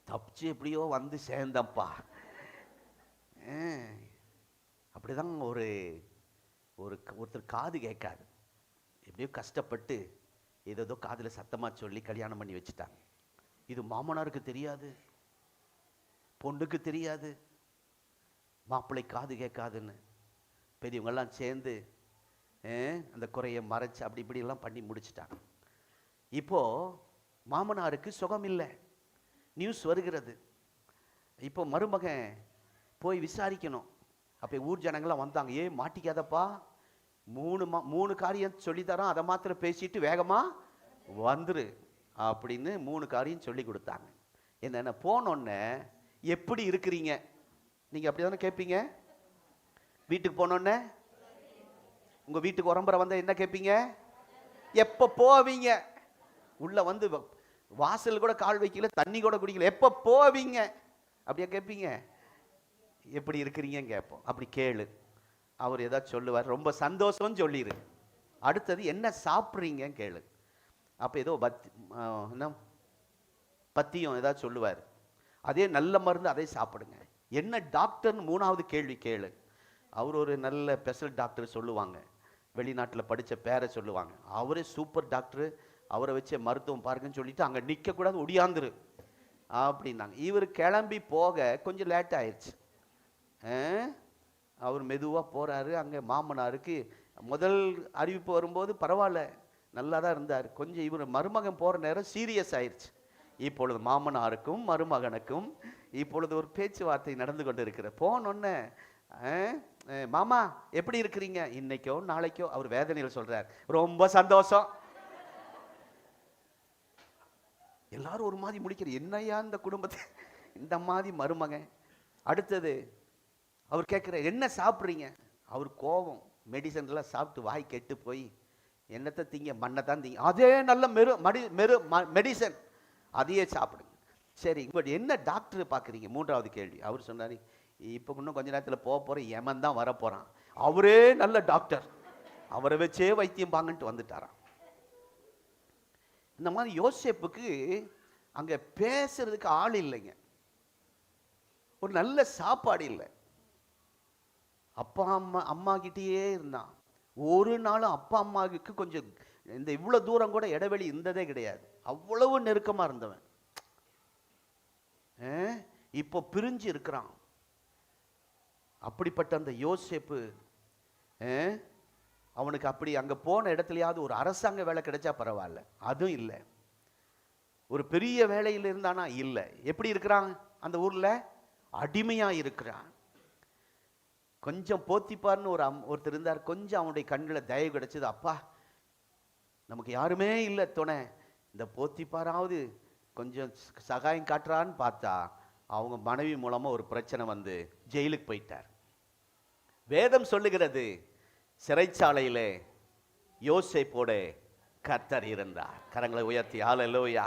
தப்பிச்சு எப்படியோ வந்து சேர்ந்தப்பா. அப்படிதான் ஒருத்தர் காது கேட்காது, எப்படியோ கஷ்டப்பட்டு ஏதோ காதில் சத்தமாக சொல்லி கல்யாணம் பண்ணி வச்சுட்டாங்க. இது மாமனாருக்கு தெரியாது, பொண்ணுக்கு தெரியாது, மாப்பிள்ளை காது கேட்காதுன்னு பெரியவங்கெல்லாம் சேர்ந்து அந்த குறையை மறைச்சு அப்படி இப்படியெல்லாம் பண்ணி முடிச்சுட்டாங்க. இப்போ மாமனாருக்கு சுகம் இல்லை, நியூஸ் வருகிறது. இப்போ மருமகன் போய் விசாரிக்கணும். அப்போ ஊர் ஜனங்கள்லாம் வந்தாங்க. மாட்டிக்காதப்பா, 3 காரியம் சொல்லித்தரோம், அதை மாத்திரம் பேசிட்டு வேகமா வந்துரு அப்படின்னு 3 காரியம் சொல்லி கொடுத்தாங்க. என்னென்ன போனோன்னே, எப்படி இருக்கிறீங்க நீங்கள் அப்படி தானே கேட்பீங்க. வீட்டுக்கு போனோன்னே உங்கள் வீட்டுக்கு உரம்பரை வந்தால் என்ன கேட்பீங்க? எப்போ போவீங்க? உள்ளே வந்து வாசல் கூட கால் வைக்கல, தண்ணி கூட குடிக்கல, எப்போ போவீங்க அப்படியா கேட்பீங்க? எப்படி இருக்கிறீங்கன்னு கேட்போம். அப்படி கேளு, அவர் ஏதாச்சும் சொல்லுவார், ரொம்ப சந்தோஷம்னு சொல்லிடு. அடுத்தது என்ன சாப்பிட்றீங்கன்னு கேளு. அப்போ ஏதோ என்ன பத்தியம் ஏதாச்சும் சொல்லுவார், அதே நல்ல மருந்து அதை சாப்பிடுங்க. என்ன டாக்டர்னு 3வது கேள்வி கேளு. அவர் ஒரு நல்ல ஸ்பெஷல் டாக்டர் சொல்லுவாங்க, வெளிநாட்டில் படித்த பேரை சொல்லுவாங்க. அவரே சூப்பர் டாக்டரு, அவரை வச்ச மருத்துவம் பாருங்கன்னு சொல்லிட்டு அங்கே நிற்கக்கூடாது, ஒடியாந்துரு அப்படின்னாங்க. இவர் கிளம்பி போக கொஞ்சம் லேட் ஆயிடுச்சு. அவர் மெதுவாக போகிறாரு. அங்கே மாமனாருக்கு முதல் அறிவிப்பு வரும்போது பரவாயில்ல, நல்லா தான் இருந்தார். கொஞ்சம் இவர் மருமகன் போகிற நேரம் சீரியஸ் ஆயிடுச்சு. இப்பொழுது மாமனாருக்கும் மருமகனுக்கும் இப்பொழுது ஒரு பேச்சுவார்த்தை நடந்து கொண்டு இருக்கிற. போனொன்னே, மாமா எப்படி இருக்கிறீங்க? இன்னைக்கோ நாளைக்கோ. அவர் வேதனையில் சொல்றார், ரொம்ப சந்தோஷம். எல்லாரும் ஒரு மாதிரி முடிக்கிற, என்னையா இந்த குடும்பத்தை இந்த மாதிரி மருமகன். அடுத்தது அவர் கேட்குற, என்ன சாப்பிட்றீங்க? அவர் கோபம், மெடிசன்லாம் சாப்பிட்டு வாய் கெட்டு போய் என்னத்தை திங்க, மண்ணை தான் திங்க. அதே நல்ல மெடிசன், அதையே சாப்பிடுங்க. சரி, உங்களுடைய என்ன டாக்டர் பார்க்குறீங்க? 3வது கேள்வி. அவர் சொன்னார், இப்போ இன்னும் கொஞ்ச நேரத்தில் போகிறேன், யமன் தான் வரப்போகிறான், அவரே நல்ல டாக்டர், அவரை வச்சே வைத்தியம் பாங்கன்ட்டு வந்துட்டாராம். இந்த மாதிரி யோசேப்புக்கு அங்கே பேசுறதுக்கு ஆள் இல்லைங்க, ஒரு நல்ல சாப்பாடு இல்லை. அப்பா அம்மா கிட்டேயே இருந்தான். ஒரு நாளும் அப்பா அம்மாவுக்கு கொஞ்சம் இந்த இவ்வளோ தூரம் கூட இடைவெளி இருந்ததே கிடையாது. அவ்வளவு நெருக்கமாக இருந்தவன். இப்போ பிரிஞ்சு இருக்கிறான். அப்படிப்பட்ட அந்த யோசேப்பு அவனுக்கு அப்படி அங்கே போன இடத்துலையாவது ஒரு அரசாங்க வேலை கிடைச்சா பரவாயில்ல, அதுவும் இல்லை. ஒரு பெரிய வேலையில் இருந்தானா இல்லை. எப்படி இருக்கிறான்? அந்த ஊரில் அடிமையாக இருக்கிறான். கொஞ்சம் போத்திப்பார்னு ஒருத்தர் இருந்தார். கொஞ்சம் அவனுடைய கண்ணில் தயவு கிடைச்சது. அப்பா, நமக்கு யாருமே இல்லை துணை, இந்த போத்திப்பாராவது கொஞ்சம் சகாயம் காட்டுறான்னு பார்த்தா அவங்க மனைவி மூலமாக ஒரு பிரச்சனை வந்து ஜெயிலுக்கு போயிட்டார். வேதம் சொல்லுகிறது, சிறைச்சாலையிலே யோசேப்போட கர்த்தர் இருந்தார். கரங்களை உயர்த்தி ஹல்லேலூயா.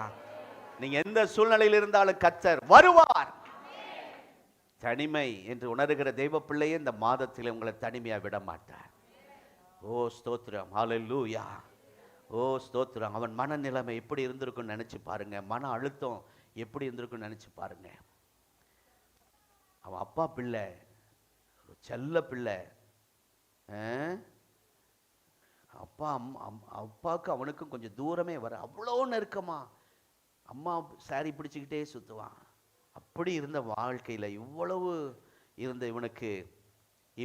நீங்க எந்த சூழ்நிலையில் இருந்தாலும் கர்த்தர் வருவார். தனிமை என்று உணர்கிற தெய்வ பிள்ளையே இந்த மாதத்தில் உங்களை தனிமையா விட மாட்டார். ஓ ஸ்தோத்திரம், ஹல்லேலூயா. ஓ ஸ்தோத்திரம். அவன் மனநிலைமை எப்படி இருந்திருக்குன்னு நினைச்சு பாருங்க. மன அழுத்தம் எப்படி இருந்திருக்குன்னு நினைச்சு பாருங்க. அவன் அப்பா பிள்ளை, செல்ல பிள்ளை. அப்பாவுக்கு அவனுக்கும் கொஞ்சம் தூரமே வர, அவ்வளோ நெருக்கமா அம்மா சாரி பிடிச்சிக்கிட்டே சுற்றுவான். அப்படி இருந்த வாழ்க்கையில் இவ்வளவு இருந்த இவனுக்கு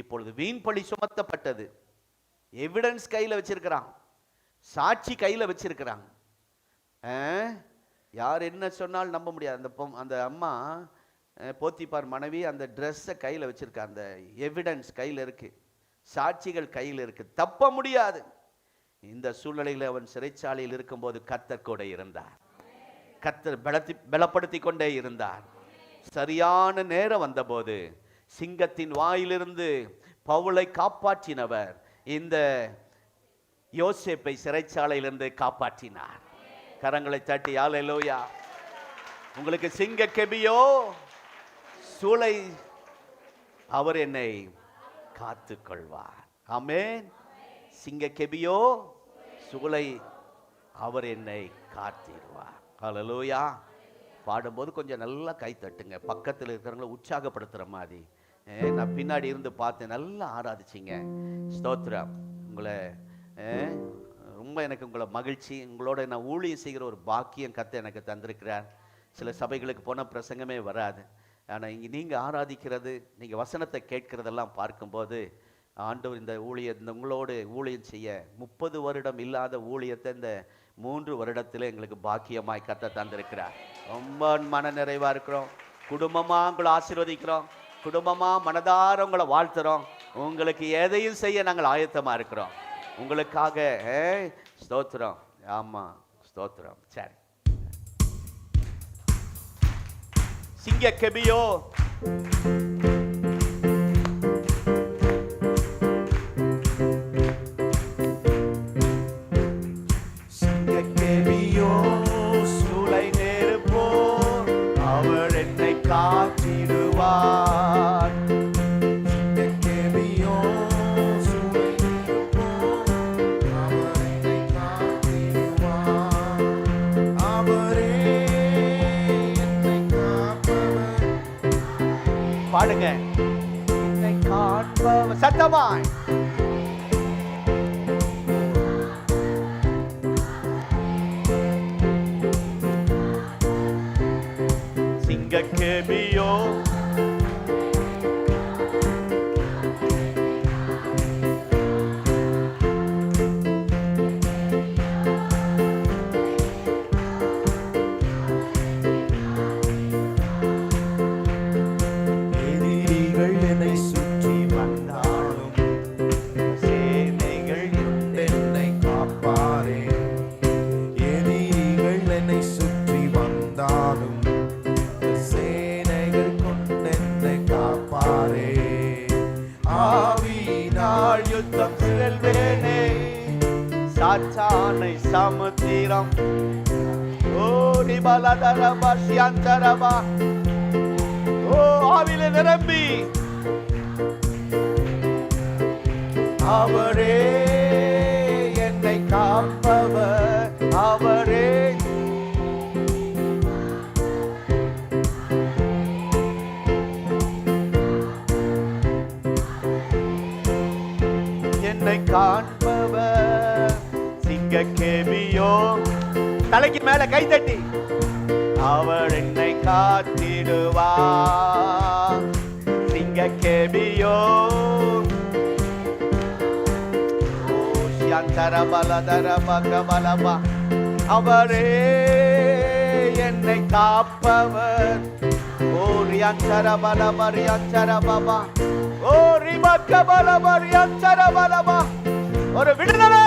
இப்பொழுது வீண் பழி சுமத்தப்பட்டது. எவிடன்ஸ் கையில் வச்சிருக்கிறான், சாட்சி கையில் வச்சிருக்கிறாங்க. யார் என்ன சொன்னாலும் நம்ப முடியாது. அந்த அம்மா போத்திப்பார் மனைவி அந்த ட்ரெஸ்ஸை கையில் வச்சிருக்கா. அந்த எவிடன்ஸ் கையில் இருக்கு, சாட்சிகள் கையில் இருக்கு, தப்ப முடியாது. இந்த சூழ்நிலையில் அவன் சிறைச்சாலையில் இருக்கும்போது கர்த்தர் கூட இருந்தார். கர்த்தர் பலப்படுத்தி கொண்டே இருந்தார். சரியான நேரம் வந்தபோது சிங்கத்தின் வாயிலிருந்து பவுலை காப்பாற்றினவர் இந்த யோசேப்பை சிறைச்சாலையிலிருந்து காப்பாற்றினார். கரங்களை தட்டி ஹல்லேலூயா. உங்களுக்கு சிங்க கெபியோ சூளை, அவர் என்னை காத்து கொள்வார். ஆமென். சிங்க கெபியோ சூளை, அவர் என்னை காத்திடுவார். ஹல்லேலூயா. பாடும்போது கொஞ்சம் நல்லா கை தட்டுங்க, பக்கத்தில் இருக்கிறவங்கள உற்சாகப்படுத்துகிற மாதிரி. நான் பின்னாடி இருந்து பார்த்தேன், நல்லா ஆராதிச்சிங்க. ஸ்தோத்திரம். உங்களை ரொம்ப எனக்கு உங்களை மகிழ்ச்சி. உங்களோட நான் ஊழியம் செய்கிற ஒரு பாக்கியம் கர்த்தர் எனக்கு தந்திருக்கிறார். சில சபைகளுக்கு போன பிரசங்கமே வராது. ஆனால் இங்கே நீங்கள் ஆராதிக்கிறது, நீங்கள் வசனத்தை கேட்கிறதெல்லாம் பார்க்கும்போது ஆண்டவர் இந்த உங்களோடு ஊழியம் செய்ய 30 வருடம் இல்லாத ஊழியத்தை இந்த 3 வருடத்தில் எங்களுக்கு பாக்கியமாய் கர்த்தர் தந்திருக்கிறார். ரொம்ப மன நிறைவாக இருக்கிறோம். குடும்பமாக உங்களை ஆசீர்வதிக்கிறோம், குடும்பமாக மனதார உங்களை வாழ்த்துறோம். உங்களுக்கு எதையும் செய்ய நாங்கள் ஆயத்தமாக இருக்கிறோம். உங்களுக்காக ஸ்தோத்திரம். ஆமாம், ஸ்தோத்திரம். சரி, சிங்க கெபியோ சிங்க கெபியோ சூளை நெருப்போ, அவர் என்னை காத்திடுவார். சிங்க கெபியோ சூளை நெருப்போ, அவர் என்னை காத்திடுவார். அவரே பாடுங்க. என்னை காண்பவர் சத்தமாய் சிங்க கெபியோ சாத்தானை சமுத்திரம் ஆவில நிரம்பி அவரே என்னை காப்பவர். அவரே என்னை காண்பவர். சிங்க கெபியோ தலைக்கு மேல கை தட்டி அவர் என்னை காத்திடுவார். சிங்க கேபியோ அவரே என்னை காப்பவர். ஒரு விடுதலை.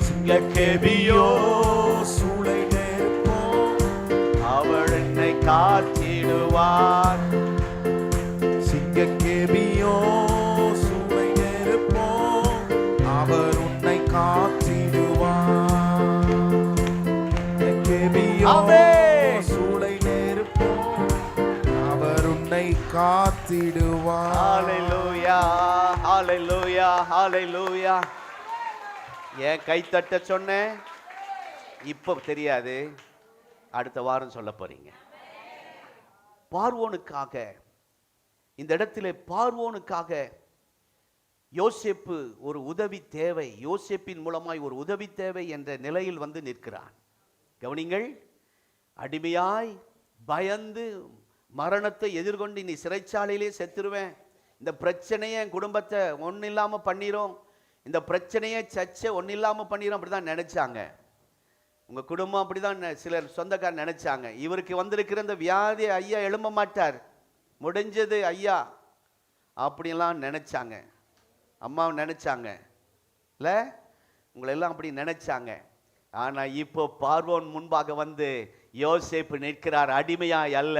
சிங்கக்கேபியோ சூளை நெருப்போ அவர் என்னை காத்திடுவார். சிங்கக்கேபியோ சூளை நெருப்போ அவர் உன்னை காத்திடுவார். சிங்கக்கேபியோ சூளை நெருப்போ அவர் உன்னை காத்திடுவார். ஹல்லேலூயா, ஹல்லேலூயா, ஹல்லேலூயா. ஏன் கைத்தட்ட சொன்னேன்? இப்போ தெரியாது, அடுத்த வாரம் சொல்ல போறீங்க. பார்வோனுக்காக, இந்த இடத்திலே பார்வோனுக்காக யோசேப்பு ஒரு உதவி தேவை, யோசேப்பின் மூலமாய் ஒரு உதவி தேவை என்ற நிலையில் வந்து நிற்கிறான். கவனிங்கள், அடிமையாய் பயந்து மரணத்தை எதிர்கொண்டு நீ சிறைச்சாலையிலே செத்துருவேன், இந்த பிரச்சனையை என் குடும்பத்தை ஒன்றும் இல்லாமல் பண்ணிரும், இந்த பிரச்சனையை சர்ச்சை ஒன்றும் இல்லாமல் பண்ணிடும், அப்படி தான் நினச்சாங்க. உங்கள் குடும்பம் அப்படி தான் சிலர் சொந்தக்காரர் நினச்சாங்க. இவருக்கு வந்திருக்கிற இந்த வியாதி ஐயா எழும்ப மாட்டார், முடிஞ்சது ஐயா அப்படிலாம் நினச்சாங்க. அம்மாவை நினச்சாங்க இல்லை, உங்களெல்லாம் அப்படி நினச்சாங்க. ஆனால் இப்போ பார்வோன் முன்பாக வந்து யோசேப்பு நிற்கிறார். அடிமையாய் அல்ல,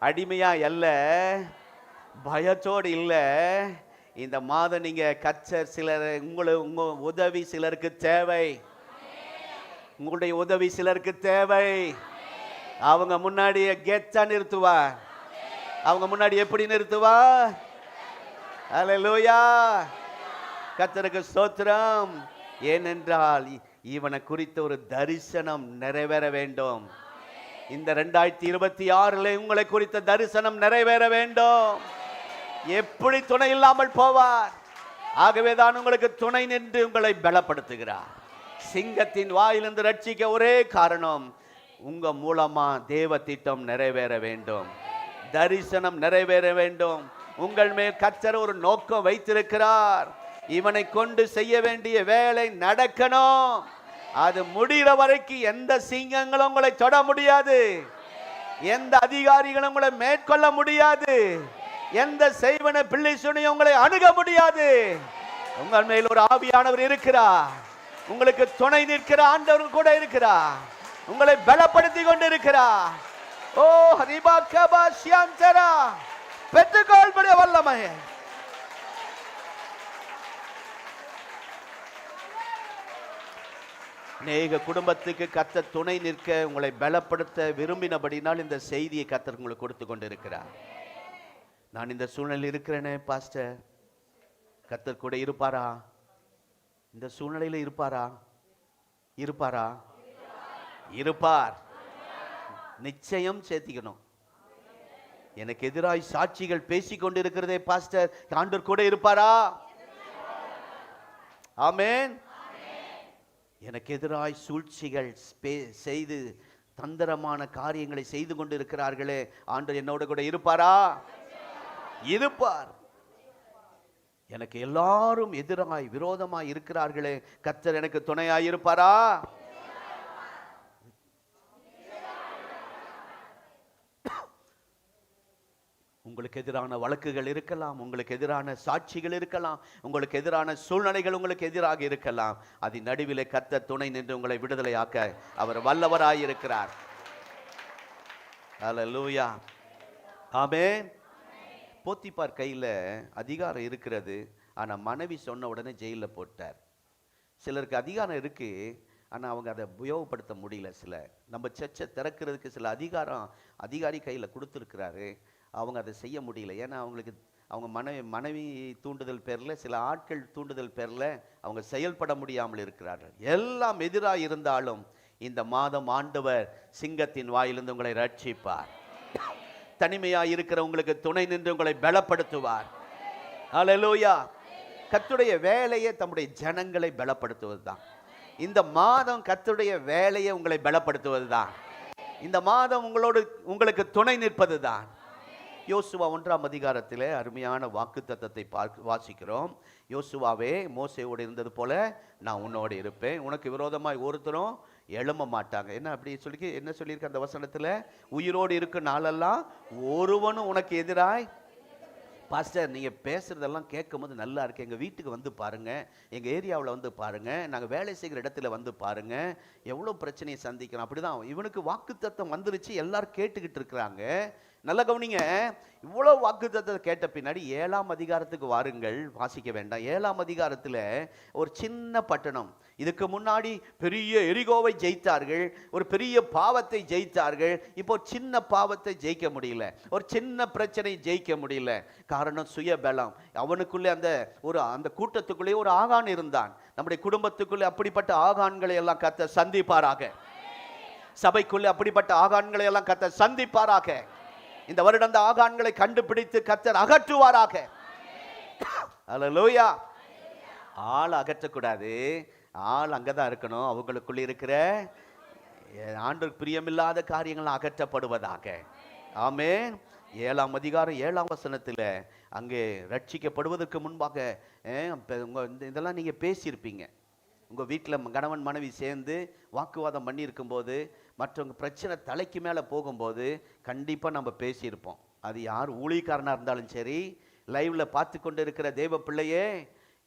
அடிமையாய் அல்ல, பயத்தோடு இல்லை. இந்த மாதம் நீங்க கர்த்தர் சிலர் உங்க உதவி சிலருக்கு தேவை, உங்களுடைய உதவி சிலருக்கு தேவை. அவங்க முன்னாடி கெத்தா நிறுத்துவா, அவங்க முன்னாடி எப்படி நிறுத்துவா? ஹல்லேலூயா, கர்த்தருக்கு ஸ்தோத்திரம். ஏனென்றால் இவனை குறித்த ஒரு தரிசனம் நிறைவேற வேண்டும். இந்த 2026 உங்களை குறித்த தரிசனம் நிறைவேற வேண்டும். எப்படி துணை இல்லாமல் போவார்? ஆகவேதான் உங்களுக்கு துணை நின்று உங்களை பலப்படுத்துகிறார். சிங்கத்தின் வாயிலிருந்து ரட்சிக்க ஒரே காரணம், உங்க மூலமா தேவ திட்டம் நிறைவேற வேண்டும், தரிசனம் நிறைவேற வேண்டும். உங்கள் மேல் கர்த்தர் ஒரு நோக்கம் வைத்திருக்கிறார். இவனை கொண்டு செய்ய வேண்டிய வேலை நடக்கணும். அது முடிகிற வரைக்கும் எந்த சிங்கங்களும் உங்களை தொட முடியாது, எந்த அதிகாரிகளும் உங்களை மேற்கொள்ள முடியாது, எந்த செய்வன பிள்ளை சுனியும் உங்களை அணுக முடியாது. உங்கள் மேல் ஒரு ஆவியானவர் இருக்கிறார், உங்களுக்கு துணை நிற்கிற ஆண்டவர் கூட இருக்கிறார், உங்களை பலப்படுத்தி கொண்டு இருக்கிறார். ஓ ஹரிபா கபா ஷியாந்தரா, பெற்றுக்கொள்ளுடைய வல்லமை. அநேக குடும்பத்துக்கு கர்த்தர் துணை நிற்க உங்களை பலப்படுத்த விரும்பினபடினால் இந்த செய்தியை கர்த்தர் உங்களுக்கு கொடுத்து கொண்டு இருக்கிறார். நான் இந்த சூழ்நிலையில் இருக்கிறேனே பாஸ்டர், கர்த்தர் கூட இருப்பாரா? இந்த சூழ்நிலையில் இருப்பாரா? இருப்பாரா? இருப்பார், நிச்சயம். சேர்த்திக்கணும். எனக்கு எதிராய் சாட்சிகள் பேசிக் கொண்டு இருக்கிறதே பாஸ்டர், ஆண்டவர் கூட இருப்பாரா? ஆமென். எனக்கு எதிராய் சூழ்ச்சிகள் செய்து தந்திரமான காரியங்களை செய்து கொண்டு இருக்கிறார்களே, ஆண்டவர் என்னோட கூட இருப்பாரா? இருப்பார். எனக்கு எல்லாரும் எதிராய் விரோதமாய் இருக்கிறார்களே, கர்த்தர் எனக்கு துணையாய் இருப்பாரா? உங்களுக்கு எதிரான வழக்குகள் இருக்கலாம், உங்களுக்கு எதிரான சாட்சிகள் இருக்கலாம், உங்களுக்கு எதிரான சூழ்நிலைகள் உங்களுக்கு எதிராக இருக்கலாம். அதன் நடுவிலே கர்த்தர் துணை நின்று உங்களை விடுதலையாக்க அவர் வல்லவராய் இருக்கிறார். ஹல்லேலூயா, ஆமென். போத்திபார் கையில் அதிகாரம் இருக்கிறது, ஆனால் மனைவி சொன்ன உடனே ஜெயிலில் போட்டார். சிலருக்கு அதிகாரம் இருக்கு, ஆனால் அவங்க அதை உபயோகப்படுத்த முடியல. சில நம்ம சர்ச்சை திறக்கிறதுக்கு சில அதிகாரி கையில் கொடுத்துருக்கிறாரு, அவங்க அதை செய்ய முடியல. ஏன்னா அவங்களுக்கு அவங்க மனைவி தூண்டுதல் பேரில், சில ஆட்கள் தூண்டுதல் பேரில் அவங்க செயல்பட முடியாமல் இருக்கிறார்கள். எல்லாம் எதிராக இருந்தாலும் இந்த மாதம் ஆண்டவர் சிங்கத்தின் வாயிலிருந்து உங்களை ரட்சிப்பார். தனிமையாக இருக்கிற உங்களுக்கு துணை நின்று உங்களை பலப்படுத்துவார். ஹல்லேலூயா. கர்த்தருடைய வேலையை தம்முடைய ஜனங்களை பலப்படுத்துவது தான். இந்த மாதம் கர்த்தருடைய வேலையை உங்களை பலப்படுத்துவது தான். இந்த மாதம் உங்களுக்கு துணை நிற்பது தான். யோசுவா 1ஆம் அதிகாரத்திலே அருமையான வாக்குத்தத்தத்தை வாசிக்கிறோம். யோசுவாவே, மோசேயோடு இருந்தது போல நான் உன்னோடு இருப்பேன், உனக்கு விரோதமாய் ஒருத்தரும் எழும்ப மாட்டாங்க. என்ன அப்படி சொல்லி என்ன சொல்லியிருக்க அந்த வசனத்தில்? உயிரோடு இருக்கும் நாளெல்லாம் ஒருவனும் உனக்கு எதிராய். பாஸ்டர், நீங்கள் பேசுகிறதெல்லாம் கேட்கும் போது நல்லா இருக்கு. எங்கள் வீட்டுக்கு வந்து பாருங்கள், எங்கள் ஏரியாவில் வந்து பாருங்கள், நாங்கள் வேலை செய்கிற இடத்துல வந்து பாருங்கள், எவ்வளோ பிரச்சனையை சந்திக்கிறோம். அப்படி தான் இவனுக்கு வாக்குத்தத்தம் வந்துருச்சு, எல்லாரும் கேட்டுக்கிட்டு இருக்கிறாங்க. நல்ல கவனிங்க, இவ்வளோ வாக்குத்தத்தத்தை கேட்ட பின்னாடி 7ஆம் அதிகாரத்துக்கு வாருங்கள், வாசிக்க வேண்டாம். 7ஆம் அதிகாரத்தில் ஒரு சின்ன பட்டணம், இதுக்கு முன்னாடி பெரிய எரிகோவை ஜெயித்தார்கள், ஒரு பெரிய பாவத்தை ஜெயித்தார்கள். இப்போ சின்ன பாவத்தை ஜெயிக்க முடியல, ஒரு சின்ன பிரச்சனை ஜெயிக்க முடியல. காரணம் சுயபலம். அவனுக்குள்ளே அந்த கூட்டத்துக்குள்ளே ஒரு ஆகான் இருந்தான். நம்முடைய குடும்பத்துக்குள்ளே அப்படிப்பட்ட ஆகான்களை எல்லாம் கர்த்தர் சந்திப்பாராக. சபைக்குள்ளே அப்படிப்பட்ட ஆகான்களை எல்லாம் கர்த்தர் சந்திப்பாராக. இந்த வருடம் அந்த ஆகான்களை கண்டுபிடித்து கர்த்தர் அகற்றுவாராக. அல்லேலூயா. ஆள் அகற்றக்கூடாது, ஆள் அங்கதான் இருக்கணும். அவங்களுக்குள்ள இருக்கிற ஆண்டவருக்கு பிரியமில்லாத காரியங்கள் அகற்றப்படுவதாக. ஆமென். 7ஆம் அதிகாரம் 7ஆம் வசனத்தில் அங்கே ரட்சிக்கப்படுவதற்கு முன்பாக இதெல்லாம் நீங்கள் பேசியிருப்பீங்க. உங்கள் வீட்டில் கணவன் மனைவி சேர்ந்து வாக்குவாதம் பண்ணியிருக்கும் போது, மற்றவங்க பிரச்சனை தலைக்கு மேலே போகும்போது கண்டிப்பாக நம்ம பேசியிருப்போம். அது யார் ஊழியக்காரனாக இருந்தாலும் சரி, லைவில் பார்த்து கொண்டு இருக்கிற தேவ பிள்ளையே,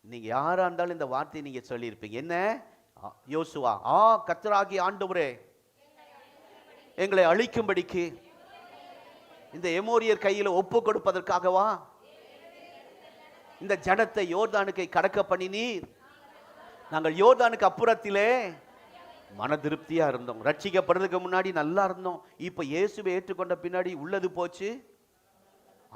நீங்கள் யாராக இருந்தாலும் இந்த வார்த்தையை நீங்கள் சொல்லியிருப்பீங்க. என்ன? யோசுவா, கர்த்தராகிய ஆண்டவரே, எங்களை அழிக்கும்படிக்கு இந்த எமோரியர் கையில் ஒப்பு கொடுப்பதற்காகவா இந்த ஜனத்தை யோர்தானுக்கு கடக்க பண்ணினீர்? நாங்கள் யோர்தானுக்கு அப்புறத்திலே மன திருப்தியா இருந்தோம். ரட்சிக்கப்படுறதுக்கு முன்னாடி நல்லா இருந்தோம், இப்ப இயேசுவை ஏற்றுக்கொண்ட பின்னாடி உள்ளது போச்சு.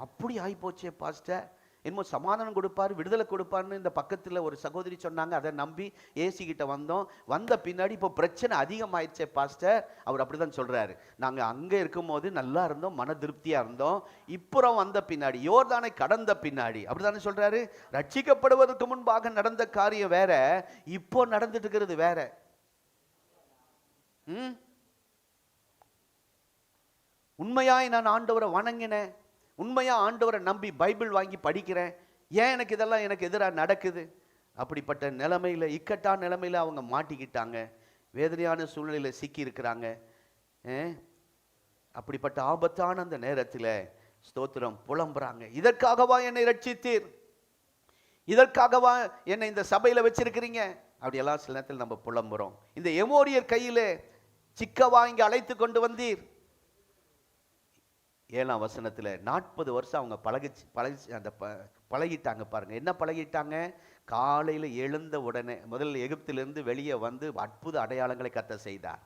அப்படி ஆகி போச்சே பாஸ்டர். என்னமோ சமாதானம் கொடுப்பார், விடுதலை கொடுப்பார்னு இந்த பக்கத்தில் ஒரு சகோதரி சொன்னாங்க. அதை நம்பி ஏசிக்கிட்ட வந்தோம். வந்த பின்னாடி இப்போ பிரச்சனை அதிகமாயிடுச்சே பாஸ்டர். அவர் அப்படிதான் சொல்றாரு, நாங்கள் அங்கே இருக்கும் போது நல்லா இருந்தோம், மன திருப்தியாக இருந்தோம். இப்புறம் வந்த பின்னாடி, யோர்தானை கடந்த பின்னாடி, அப்படித்தானே சொல்றாரு. ரட்சிக்கப்படுவதற்கு முன்பாக நடந்த காரியம் வேற, இப்போ நடந்துட்டு இருக்கிறது வேற. உண்மையாய் நான் ஆண்டவரை வணங்கினேன், உண்மையா ஆண்டவரை நம்பி பைபிள் வாங்கி படிக்கிறேன், ஏன் எனக்கு இதெல்லாம் எனக்கு எதிராக நடக்குது? அப்படிப்பட்ட நிலைமையில், இக்கட்டான நிலைமையில் அவங்க மாட்டிக்கிட்டாங்க, வேதனையான சூழ்நிலையில் சிக்கி இருக்கிறாங்க. அப்படிப்பட்ட ஆபத்தான அந்த நேரத்தில் ஸ்தோத்திரம் புலம்புறாங்க. இதற்காகவா என்னை ரட்சித்தீர்? இதற்காகவா என்னை இந்த சபையில் வச்சிருக்கிறீங்க? அப்படியெல்லாம் சில நேரத்தில் நம்ம புலம்புறோம். இந்த எமோரியர் கையில் சிக்கவா இங்கே அழைத்து கொண்டு வந்தீர்? 7ஆம் வசனத்தில் 40 வருஷம் அவங்க பழகிட்டாங்க பாருங்க. என்ன பழகிட்டாங்க? காலையில் எழுந்த உடனே முதல்ல எகிப்திலிருந்து வெளியே வந்து அற்புத அடையாளங்களை கர்த்தர் செய்தார்.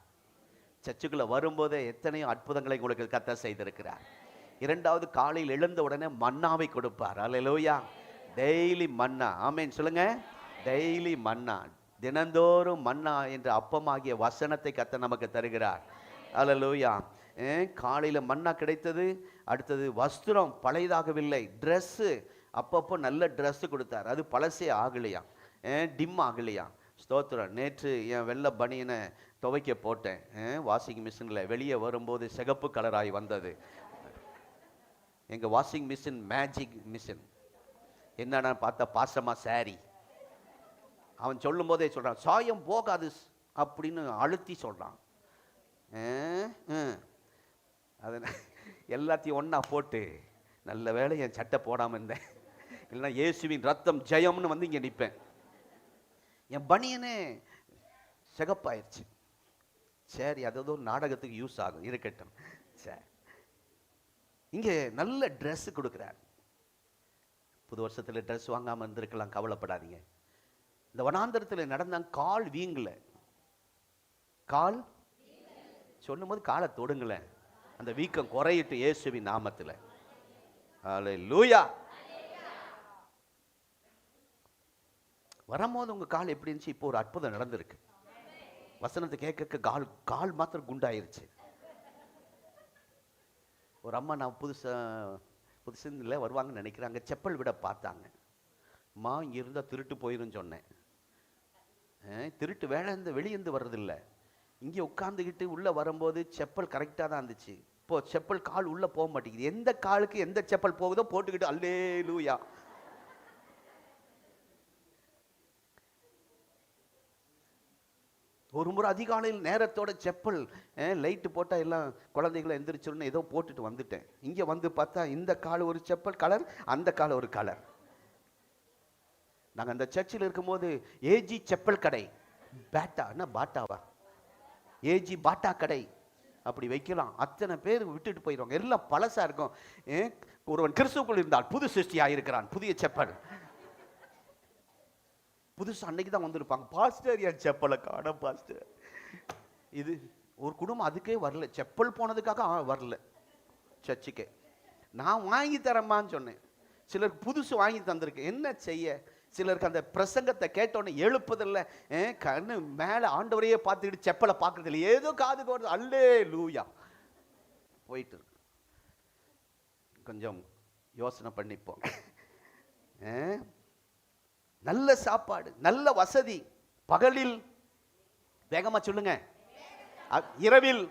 சர்ச்சுக்குள்ள வரும்போதே எத்தனையோ அற்புதங்களை உங்களுக்கு கர்த்தர் செய்திருக்கிறார். 2வது, காலையில் எழுந்த உடனே மன்னாவை கொடுப்பார். அல்லேலூயா. டெய்லி மன்னா. ஆமென் சொல்லுங்க. டெய்லி மன்னா, தினந்தோறும் மன்னா என்ற அப்பமாகிய வசனத்தை கர்த்தர் நமக்கு தருகிறார். அல்லேலூயா. காலையில் மன்னா கிடைத்தது. அடுத்தது வஸ்திரம் பழையதாகவில்லை, ட்ரெஸ்ஸு அப்பப்போ நல்ல ட்ரெஸ்ஸு கொடுத்தார். அது பழசே ஆகலையா, டிம் ஆகலையா. ஸ்தோத்திரம். நேற்று என் வெள்ளை பனியனை துவைக்க போட்டேன் வாஷிங் மிஷினில். வெளியே வரும்போது சிகப்பு கலராகி வந்தது. எங்கள் வாஷிங் மிஷின் மேஜிக் மிஷின். என்னன்னா பார்த்தா பாசமா சாரி. அவன் சொல்லும் போதே சொல்கிறான், சாயம் போகாது அப்படின்னு அழுத்தி சொல்கிறான். அதை எல்லாத்தையும் ஒன்றா போட்டு, நல்ல வேளை என் சட்டை போடாமல் இருந்தேன், இல்லைன்னா இயேசுவின் ரத்தம் ஜெயம்னு வந்து இங்கே நிற்பேன். என் பனியனே சிகப்பாயிருச்சு. சரி, அது ஒரு நாடகத்துக்கு யூஸ் ஆகும், இருக்கட்டும். சரி, இங்கே நல்ல ட்ரெஸ் கொடுக்குறார். புது வருஷத்தில் ட்ரெஸ் வாங்காமல் இருந்திருக்கலாம், கவலைப்படாதீங்க. இந்த வனாந்தரத்தில் நடந்தாங்க, கால் வீங்கல. கால் சொல்லும் போது காலை தொடுங்களேன், அந்த வீக்கம் குறையிட்டு இயேசுவின் நாமத்தில். அல்லேலூயா. வரும்போது உங்க கால் எப்படி இருந்துச்சு? இப்போ ஒரு அற்புதம் நடந்திருக்கு. வசனத்தை கேட்க கால் மாத்திரம் குண்டாயிருச்சு. ஒரு அம்மா, நான் புதுசுல வருவாங்கன்னு நினைக்கிறாங்க, செப்பல் விட பார்த்தாங்க. அம்மா இங்கே இருந்தால் திருட்டு போயிருன்னு சொன்னேன். திருட்டு வெளியேந்து வர்றதில்லை, இங்கே உட்காந்துக்கிட்டு உள்ளே வரும்போது செப்பல் கரெக்டாக தான் இருந்துச்சு. இப்போ செப்பல் கால் உள்ளே போக மாட்டேங்குது. எந்த காலுக்கு எந்த செப்பல் போகுதோ போட்டுக்கிட்டு அல்லேலூயா. ஒரு முறை அதிகாலையில் நேரத்தோட செப்பல் லைட்டு போட்டால் எல்லாம் குழந்தைகளை எந்திரிச்சோன்னு ஏதோ போட்டுட்டு வந்துட்டேன். இங்கே வந்து பார்த்தா இந்த கால் ஒரு செப்பல் கலர், அந்த கால் ஒரு கலர். நாங்கள் அந்த சர்ச்சில் இருக்கும்போது ஏஜி செப்பல் கடை, பேட்டான்னா பாட்டாவா, ஏஜி பாட்டா கடை அப்படி வைக்கலாம். அத்தனை பேர் விட்டுட்டு போயிடுவாங்க, எல்லாம் பழசா இருக்கும். ஒருவன் கிறிஸ்துவுக்குள் இருந்தால் புது சிருஷ்டியாக இருக்கிறான், புதிய செப்பல் புதுசு அன்னைக்கு தான் வந்திருப்பாங்க. பாஸ்டர் என் செப்பலை காண பாஸ்டர். இது ஒரு குடும்பம் அதுக்கே வரல, செப்பல் போனதுக்காக வரல சர்ச்சுக்கே. நான் வாங்கி தரேம்மான்னு சொன்னேன். சிலருக்கு புதுசு வாங்கி தந்திருக்கேன். என்ன செய்ய, சிலருக்கு அந்த பிரசங்கத்தை கேட்டோன்னே எழுப்பதில்லை, கண்ணு மேலே ஆண்டவரையே பார்த்துக்கிட்டு செப்பலை பார்க்கறது இல்லை, ஏதோ காது போடுறது அல்லேலூயா போயிட்டு இருக்கு. கொஞ்சம் யோசனை பண்ணிப்போம். நல்ல சாப்பாடு, நல்ல வசதி, பகலில் வேகமா சொல்லுங்க, இரவில்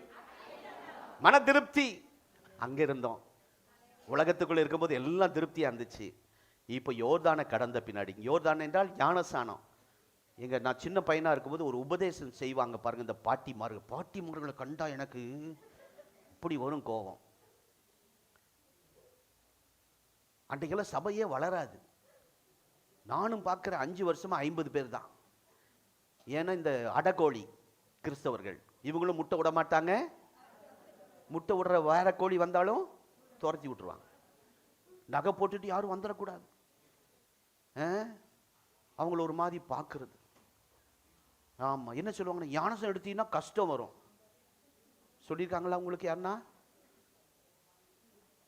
மன திருப்தி. அங்க இருந்தோம், உலகத்துக்குள்ள இருக்கும்போது எல்லாம் திருப்தியா இருந்துச்சு. இப்போ யோர்தானை கடந்த பின்னாடி, யோர்தான் என்றால் ஞானசானம். நான் சின்ன பையனா இருக்கும்போது ஒரு உபதேசம் செய்வாங்க பாருங்க, இந்த பாட்டிமார்களை கண்டா எனக்கு இப்படி வரும் கோபம். அன்றைக்கெல்லாம் சபையே வளராது. நானும் பார்க்குற 5 வருஷமா 50 பேர் தான். ஏன்னா இந்த அடக்கோழி கிறிஸ்தவர்கள், இவங்களும் முட்டை விட மாட்டாங்க. முட்டை விடுற வேற கோழி வந்தாலும் துரத்தி விட்டுருவாங்க. நகை போட்டுட்டு யாரும் வந்துடக்கூடாது, அவங்கள ஒரு மாதிரி பார்க்கறது. ஆமாம், என்ன சொல்லுவாங்கன்னா, ஞானசம் எடுத்தீங்கன்னா கஷ்டம் வரும் சொல்லியிருக்காங்களா உங்களுக்கு யாருன்னா?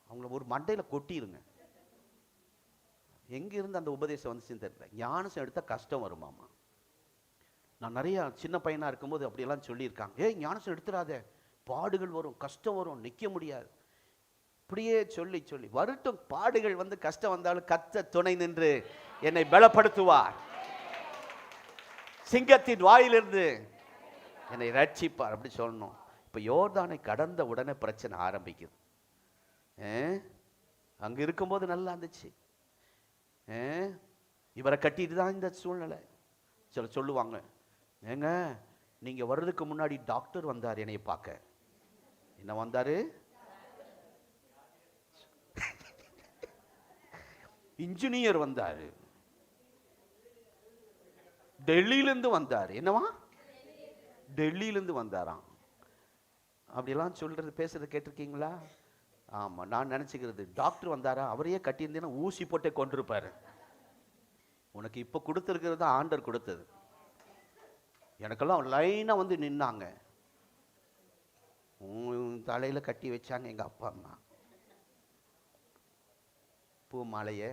அவங்கள ஒரு மண்டையில் கொட்டிடுங்க. எங்கிருந்து அந்த உபதேசம் வந்துச்சுன்னு தெரியல. ஞானசம் எடுத்தால் கஷ்டம் வருமாமா. நான் நிறையா சின்ன பையனாக இருக்கும்போது அப்படியெல்லாம் சொல்லியிருக்காங்க. ஞானசம் எடுத்துடாத, பாடுகள் வரும், கஷ்டம் வரும், நிற்க முடியாது. இப்படியே சொல்லி சொல்லி வரட்டும், பாடுகள் வந்து கஷ்டம் வந்தாலும் கர்த்தர் துணை நின்று என்னை பலப்படுத்துவார், சிங்கத்தின் வாயிலிருந்து என்னை ரட்சிப்பார் அப்படி சொல்லணும். இப்போ யோர்தானை கடந்த உடனே பிரச்சனை ஆரம்பிக்குது. அங்கே இருக்கும்போது நல்லா இருந்துச்சு. இவரை கட்டிட்டு தான் இந்த சூழ்நிலை. சில சொல்லுவாங்க, ஏங்க நீங்க வர்றதுக்கு முன்னாடி டாக்டர் வந்தார் என்னைய பார்க்க. என்ன வந்தாரு? இன்ஜினியர் வந்தாரு, டெல்லியிலிருந்து வந்தாரு. என்னவா? டெல்லியிலிருந்து வந்தாராம். அப்படியெல்லாம் சொல்றது பேசுறது கேட்டிருக்கீங்களா? ஆமா, நான் நினைச்சுக்கிறது டாக்டர் வந்தாரா, அவரையே கட்டியிருந்தேன்னா ஊசி போட்டே கொண்டிருப்பாரு. உனக்கு இப்ப கொடுத்துருக்கிறது ஆண்டர் கொடுத்தது. எனக்கெல்லாம் லைனா வந்து நின்னாங்க, தலையில கட்டி வச்சாங்க எங்க அப்பா அம்மா. பூ மாலைய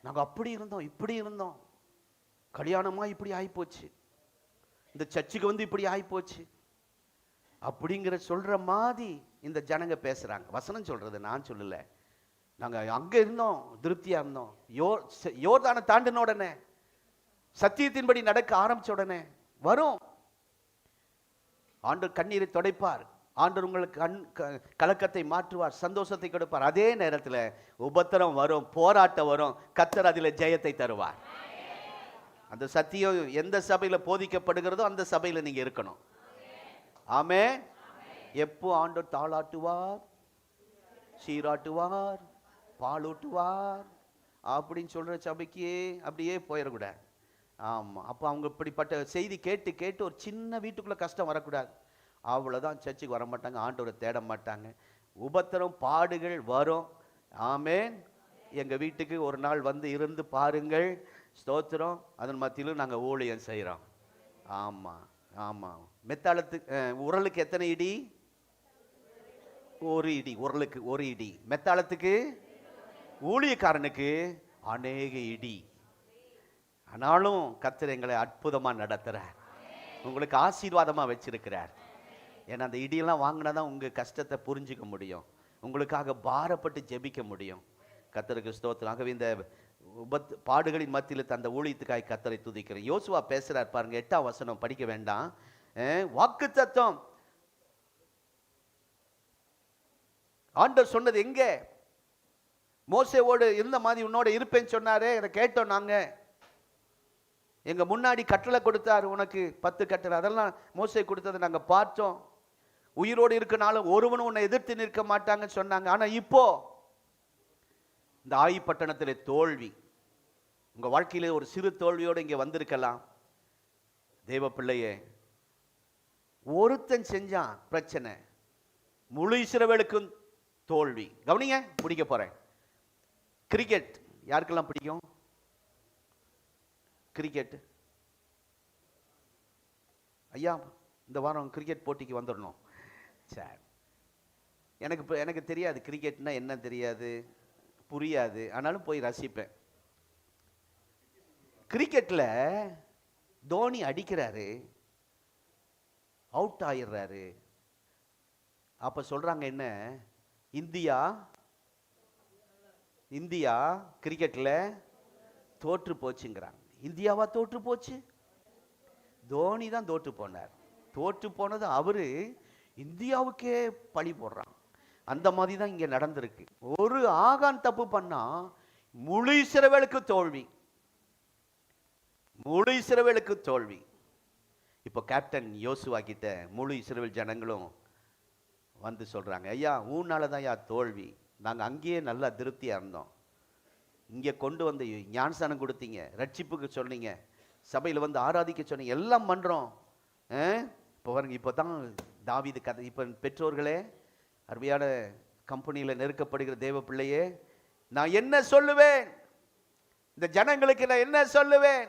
நாங்க அப்படி இருந்தோம், இப்படி இருந்தோம். கல்யாணமா இப்படி ஆயிப்போச்சு, இந்த சர்ச்சுக்கு வந்து இப்படி ஆயிப்போச்சு அப்படிங்கிற சொல்ற மாதிரி இந்த ஜனங்க பேசுறாங்க. வசனம் சொல்றது, நான் சொல்லல. நாங்க அங்க இருந்தோம், திருப்தியா இருந்தோம். யோர்தானை தாண்டின உடனே, சத்தியத்தின்படி நடக்க ஆரம்பிச்ச உடனே வரும் ஆண்டவர் கண்ணீரை துடைப்பார். ஆண்டவர் உங்களுக்கு கலக்கத்தை மாற்றுவார், சந்தோஷத்தை கொடுப்பார். அதே நேரத்தில் உபத்திரம் வரும், போராட்டம் வரும், கர்த்தர் அதில் ஜெயத்தை தருவார். அந்த சத்தியம் எந்த சபையில போதிக்கப்படுகிறதோ அந்த சபையில நீங்க இருக்கணும். ஆமென். எப்போ ஆண்டவர் தாளாட்டுவார், சீராட்டுவார், பாலூட்டுவார் அப்படின்னு சொல்ற சபைக்கு அப்படியே போயிடக்கூடாது. ஆமா, அப்போ அவங்க இப்படிப்பட்ட செய்தி கேட்டு கேட்டு ஒரு சின்ன வீட்டுக்குள்ள கஷ்டம் வரக்கூடாது. அவ்வளவுதான், சர்ச்சுக்கு வர மாட்டாங்க, ஆண்டவரை தேட மாட்டாங்க. உபத்திரம் பாடுகள் வரும். ஆமென். எங்க வீட்டுக்கு ஒரு நாள் வந்து இருந்து பாருங்கள், ஸ்தோத்திரம். அதன் மத்தியிலும் நாங்க ஊழியம் செய்யறோம். ஆமா ஆமா. மெத்தாளத்துக்கு உரலுக்கு எத்தனை இடி? ஒரு இடி. உரலுக்கு ஒரு இடி, மெத்தாளத்துக்கு ஊழியக்காரனுக்கு அநேக இடி. ஆனாலும் கர்த்தர் எங்களை அற்புதமா நடத்துறார், உங்களுக்கு ஆசீர்வாதமா வச்சிருக்கிறார். ஏன்னா அந்த இடியெல்லாம் வாங்கினா தான் உங்கள் கஷ்டத்தை புரிஞ்சிக்க முடியும், உங்களுக்காக பாரப்பட்டு ஜெபிக்க முடியும். கர்த்தருக்கு ஸ்தோத்திரம். ஆகவே இந்த பாடுகளின் மத்தியில் தந்த ஊழியத்துக்காய் கர்த்தரை துதிக்கிறேன். யோசுவா பேசுறார் பாருங்க, 8ஆம் வசனம் படிக்க வேண்டாம். வாக்குத்தத்தம் ஆண்டவர் சொன்னது எங்கே? மோசேவோடு இருந்த மாதிரி உன்னோட இருப்பேன்னு சொன்னாரே, அதை கேட்டோம் நாங்க. எங்க முன்னாடி கட்டளை கொடுத்தார், உனக்கு 10 கட்டளை, அதெல்லாம் மோசே கொடுத்ததை நாங்க பார்த்தோம். உயிரோடு இருக்கனாலும் ஒருவனும் உன்னை எதிர்த்து நிற்க மாட்டாங்கன்னு சொன்னாங்க. ஆனா இப்போ இந்த ஆயி பட்டணத்திலே தோல்வி, உங்க வாழ்க்கையிலே ஒரு சிறு தோல்வியோடு இங்கே வந்திருக்கலாம். தேவ பிள்ளையே, ஒருத்தன் செஞ்சான் பிரச்சனை, முழு இஸ்ரவேலுக்கும் தோல்வி. கவனிங்க, முடிக்க போறேன். கிரிக்கெட் யாருக்கெல்லாம் பிடிக்கும்? கிரிக்கெட் ஐயா, இந்த வாரம் கிரிக்கெட் போட்டிக்கு வந்துடணும். சரி, எனக்கு தெரியாது கிரிக்கெட்னா என்ன, தெரியாது, புரியாது, ஆனாலும் போய் ரசிப்பேன். கிரிக்கெட்ல தோனி அடிக்கிறாரு, அவுட் ஆயிடுறாரு. அப்ப சொல்றாங்க என்ன, இந்தியா கிரிக்கெட்ல தோற்று போச்சுங்கிறாங்க. இந்தியாவா தோற்று போச்சு? தோனி தான் தோற்று போனார். தோற்று போனது அவரு, இந்தியாவுக்கே பழி போடுறான். அந்த மாதிரி தான் இங்க நடந்திருக்கு. ஒரு ஆகான் தப்பு பண்ணா முழு இஸ்ரவேலுக்கு தோல்வி, முழு இஸ்ரவேலுக்கு தோல்வி. இப்போ கேப்டன் யோசுவா கிட்ட முழு இஸ்ரவேல் ஜனங்களும் வந்து சொல்றாங்க, ஐயா ஊனால தான் ஐயா தோல்வி, நாங்க அங்கேயே நல்லா திருப்தியா இருந்தோம், இங்கே கொண்டு வந்து ஞானஸ்தானம் கொடுத்தீங்க, ரட்சிப்புக்கு சொன்னீங்க, சபையில் வந்து ஆராதிக்க சொன்னீங்க, எல்லாம் பண்ணுறோம். இப்போ பாருங்க, இப்போ தான் தாவீது கதை. இப்போ பெற்றோர்களே, அருமையான கம்பெனியில் நெருக்கப்படுகிற தேவ பிள்ளையே, நான் என்ன சொல்லுவேன் இந்த ஜனங்களுக்கு? நான் என்ன சொல்லுவேன்?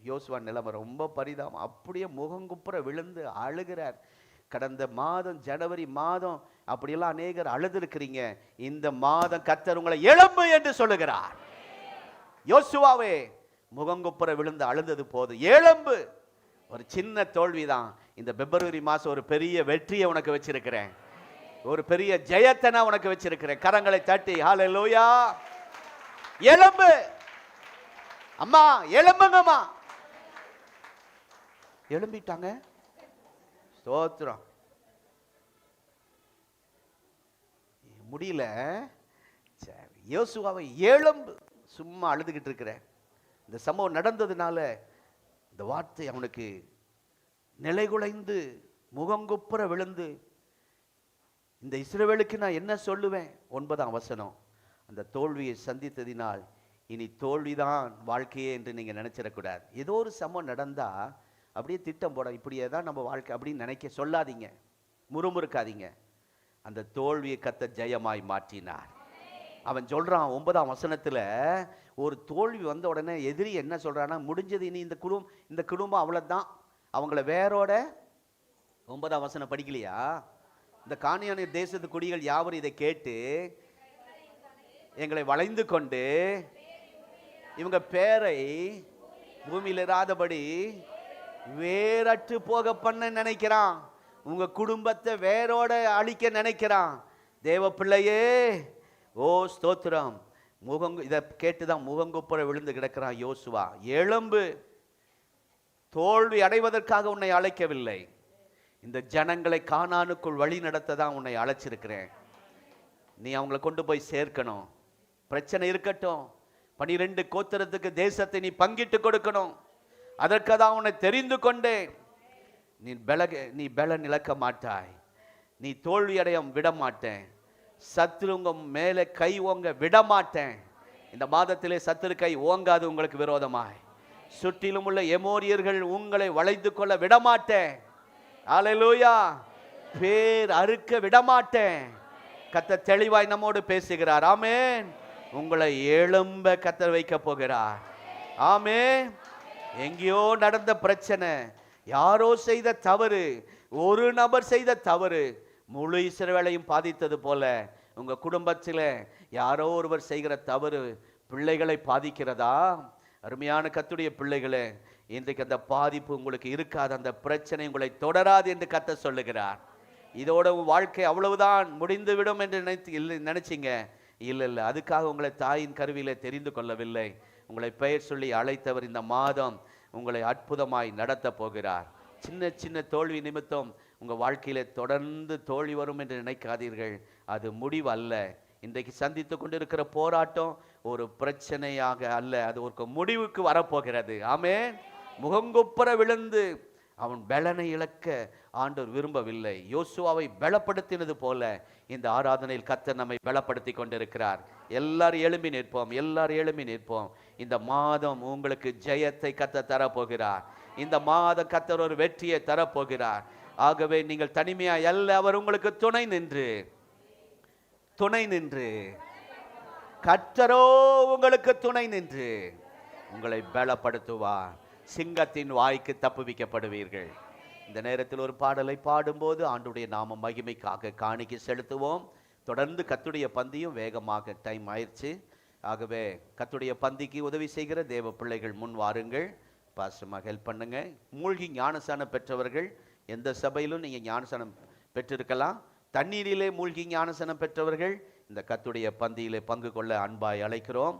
யோசுவா நிலைமை ரொம்ப பரிதாபம். அப்படியே முகங்குப்புற விழுந்து அழுகிறார். கடந்த மாதம் ஜனவரி மாதம் அப்படியெல்லாம் அநேகர் அழுதுருக்கிறீங்க. இந்த மாதம் கர்த்தர் உங்களை எழும்பு என்று சொல்லுகிறார். யோசுவாவே, முகங்குப்புற விழுந்து அழுந்தது போது, எழும்பு. ஒரு சின்ன தோல்விதான், இந்த பிப்ரவரி மாசம் ஒரு பெரிய வெற்றியை உனக்கு வச்சிருக்கிறேன், ஒரு பெரிய ஜெயத்தை நான் உனக்கு வச்சிருக்கிறேன். கரங்களை தட்டி ஹல்லேலூயா. எழும்பு அம்மா, எழும்புங்கம்மா. எழும்பிட்டாங்க. ஸ்தோத்திரம். முடியல. சரி, யோசுவாவை எழும்பு. சும்மா அழுதுகிட்டு இருக்கிற இந்த சம்பவம் நடந்ததுனால இந்த வார்த்தை அவனுக்கு நிலைகுலைந்து முகங்குப்புற விழுந்து, இந்த இஸ்ரவேலுக்கு நான் என்ன சொல்லுவேன்? 9ஆம் வசனம். அந்த தோல்வியை சந்தித்ததினால் இனி தோல்விதான் வாழ்க்கையே என்று நீங்க நினைச்சிடக்கூடாது. ஏதோ ஒரு சம்பவம் நடந்தா அப்படியே திட்டம் போட, இப்படியே தான் நம்ம வாழ்க்கை அப்படின்னு நினைக்க சொல்லாதீங்க, முறுமுறுக்காதீங்க. அந்த தோல்வியை கர்த்தர் ஜெயமாய் மாற்றினார். அவன் சொல்றான் 9ஆம் வசனத்துல, ஒரு தோல்வி வந்த உடனே எதிரி என்ன சொல்றான்னா, முடிஞ்சது, இனி இந்த குடும்பம் அவ்வளவுதான், அவங்கள வேரோட. 9ஆம் வசனம் படிக்கலையா? இந்த கானானிய தேசத்து குடிகள் யாவரும் இதை கேட்டு எங்களை வளைந்து கொண்டு இவங்க பேரை பூமியில் இராதபடி வேறற்று போக பண்ண நினைக்கிறான். உங்க குடும்பத்தை வேரோட அழிக்க நினைக்கிறான். தேவ பிள்ளையே, ஓ ஸ்தோத்திரம். இதை கேட்டுதான் முகங்குப்புற விழுந்து கிடக்கிறான் யோசுவா. எழும்பு. தோல்வி அடைவதற்காக உன்னை அழைக்கவில்லை, இந்த ஜனங்களை கானானுக்குள் வழி நடத்த தான் உன்னை அழைச்சிருக்கிறேன். நீ அவங்களை கொண்டு போய் சேர்க்கணும். பிரச்சனை இருக்கட்டும், 12 கோத்திரத்துக்கு தேசத்தை நீ பங்கிட்டு கொடுக்கணும். அதற்காக தான் உன்னை தெரிந்து கொண்டேன். நீ பலன் இழக்க மாட்டாய், நீ தோல்வி அடைய விட மாட்டேன், சத்துருங்க மேலே கை ஓங்க விட மாட்டேன். இந்த மாதத்திலே சத்துரு கை ஓங்காது உங்களுக்கு விரோதமாய். சுற்றிலும் உள்ள எமோரியர்கள் உங்களை வளைந்து கொள்ள விடமாட்டேன். அல்லேலூயா. பேர் அறுக்க விடமாட்டேன். கர்த்தர் தெளிவாய் நம்மோடு பேசுகிறார். ஆமென். உங்களை எழும்ப கர்த்தர் வைக்க போகிறார். ஆமென். எங்கேயோ நடந்த பிரச்சனை, யாரோ செய்த தவறு, ஒரு நபர் செய்த தவறு முழு இஸ்ரவேலையும் பாதித்தது போல உங்க குடும்பத்தில் யாரோ ஒருவர் செய்கிற தவறு பிள்ளைகளை பாதிக்கிறதா? அருமையான கர்த்தருடைய பிள்ளைகளே, இன்றைக்கு அந்த பாதிப்பு உங்களுக்கு இருக்காது, அந்த பிரச்சனை உங்களை தொடராது என்று கர்த்தர் சொல்லுகிறார். இதோட வாழ்க்கை அவ்வளவுதான் முடிந்துவிடும் என்று நினைச்சீங்க. இல்லை, அதுக்காக உங்களை தாயின் கருவியிலே தெரிந்து கொள்ளவில்லை. உங்களை பெயர் சொல்லி அழைத்தவர் இந்த மாதம் உங்களை அற்புதமாய் நடத்த போகிறார். சின்ன சின்ன தோல்வி நிமித்தம் உங்கள் வாழ்க்கையில தொடர்ந்து தோல்வி வரும் என்று நினைக்காதீர்கள். அது முடிவு அல்ல. இன்றைக்கு சந்தித்து கொண்டிருக்கிற போராட்டம் ஒரு பிரச்சனையாக அல்ல, அது ஒரு முடிவுக்கு வரப்போகிறது. ஆமென். முகங்குப்புற விழுந்து அவன் பலனை இழக்க ஆண்டவர் விரும்பவில்லை. யோசுவாவை பலப்படுத்தினது போல இந்த ஆராதனையில் கர்த்தர் நம்மை பலப்படுத்தி கொண்டிருக்கிறார். எல்லாரும் எழும்பி நிற்போம், எல்லாரும் எழும்பி நிற்போம். இந்த மாதம் உங்களுக்கு ஜெயத்தை கர்த்தர் தரப்போகிறார். இந்த மாதம் கர்த்தர் ஒரு வெற்றியை தரப்போகிறார். ஆகவே நீங்கள் தனிமையா அல்ல, அவர் உங்களுக்கு துணை நின்று கர்த்தரோ உங்களுக்கு துணை நின்று உங்களை பலப்படுத்துவார். சிங்கத்தின் வாய்க்கு தப்புவிக்கப்படுவீர்கள். இந்த நேரத்தில் ஒரு பாடலை பாடும்போது ஆண்டுடைய நாம மகிமைக்காக காணிக்கை செலுத்துவோம். தொடர்ந்து கர்த்தருடைய பந்தியும் வேகமாக டைம் ஆயிடுச்சு. ஆகவே கர்த்தருடைய பந்திக்கு உதவி செய்கிற தேவ பிள்ளைகள் முன் வாருங்கள், பாசமாக ஹெல்ப் பண்ணுங்க. மூழ்கி ஞானஸ்நானம் பெற்றவர்கள் எந்த சபையிலும் நீங்கள் ஞானஸ்நானம் பெற்றிருக்கலாம். தண்ணீரிலே மூழ்கி ஞானஸ்நானம் பெற்றவர்கள் இந்த கர்த்தருடைய பந்தியிலே பங்கு கொள்ள அன்பாய் அழைக்கிறோம்.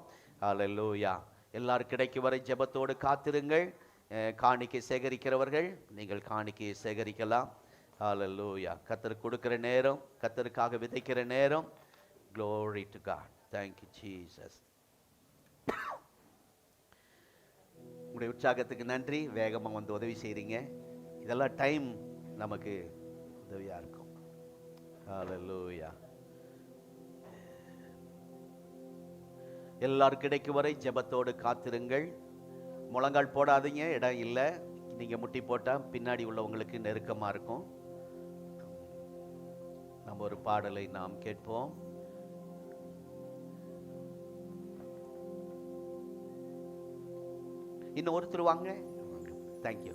அல்லேலூயா. எல்லாரும் கிடைக்கும் வரை ஜெபத்தோடு காத்திருங்கள். காணிக்கை சேகரிக்கிறவர்கள் நீங்கள் காணிக்கையை சேகரிக்கலாம். அல்லேலூயா. கர்த்தருக்கு கொடுக்கிற நேரம், கர்த்தருக்காக விதைக்கிற நேரம். Glory to God. Thank you Jesus. உங்களுடைய உற்சாகத்துக்கு நன்றி. வேகமாக வந்து உதவி செய்கிறீங்க. இதெல்லாம் டைம் நமக்கு உதவியாக இருக்கும். ஹல்லேலூயா. எல்லாரும் கிடைக்கும் வரை ஜெபத்தோடு காத்திருங்கள். முழங்கால் போடாதீங்க, இடம் இல்லை. நீங்கள் முட்டி போட்டால் பின்னாடி உள்ளவங்களுக்கு நெருக்கமாக இருக்கும். நம்ம ஒரு பாடலை நாம் கேட்போம். இன்னும் ஒருத்தர் வாங்க. தேங்க்யூ.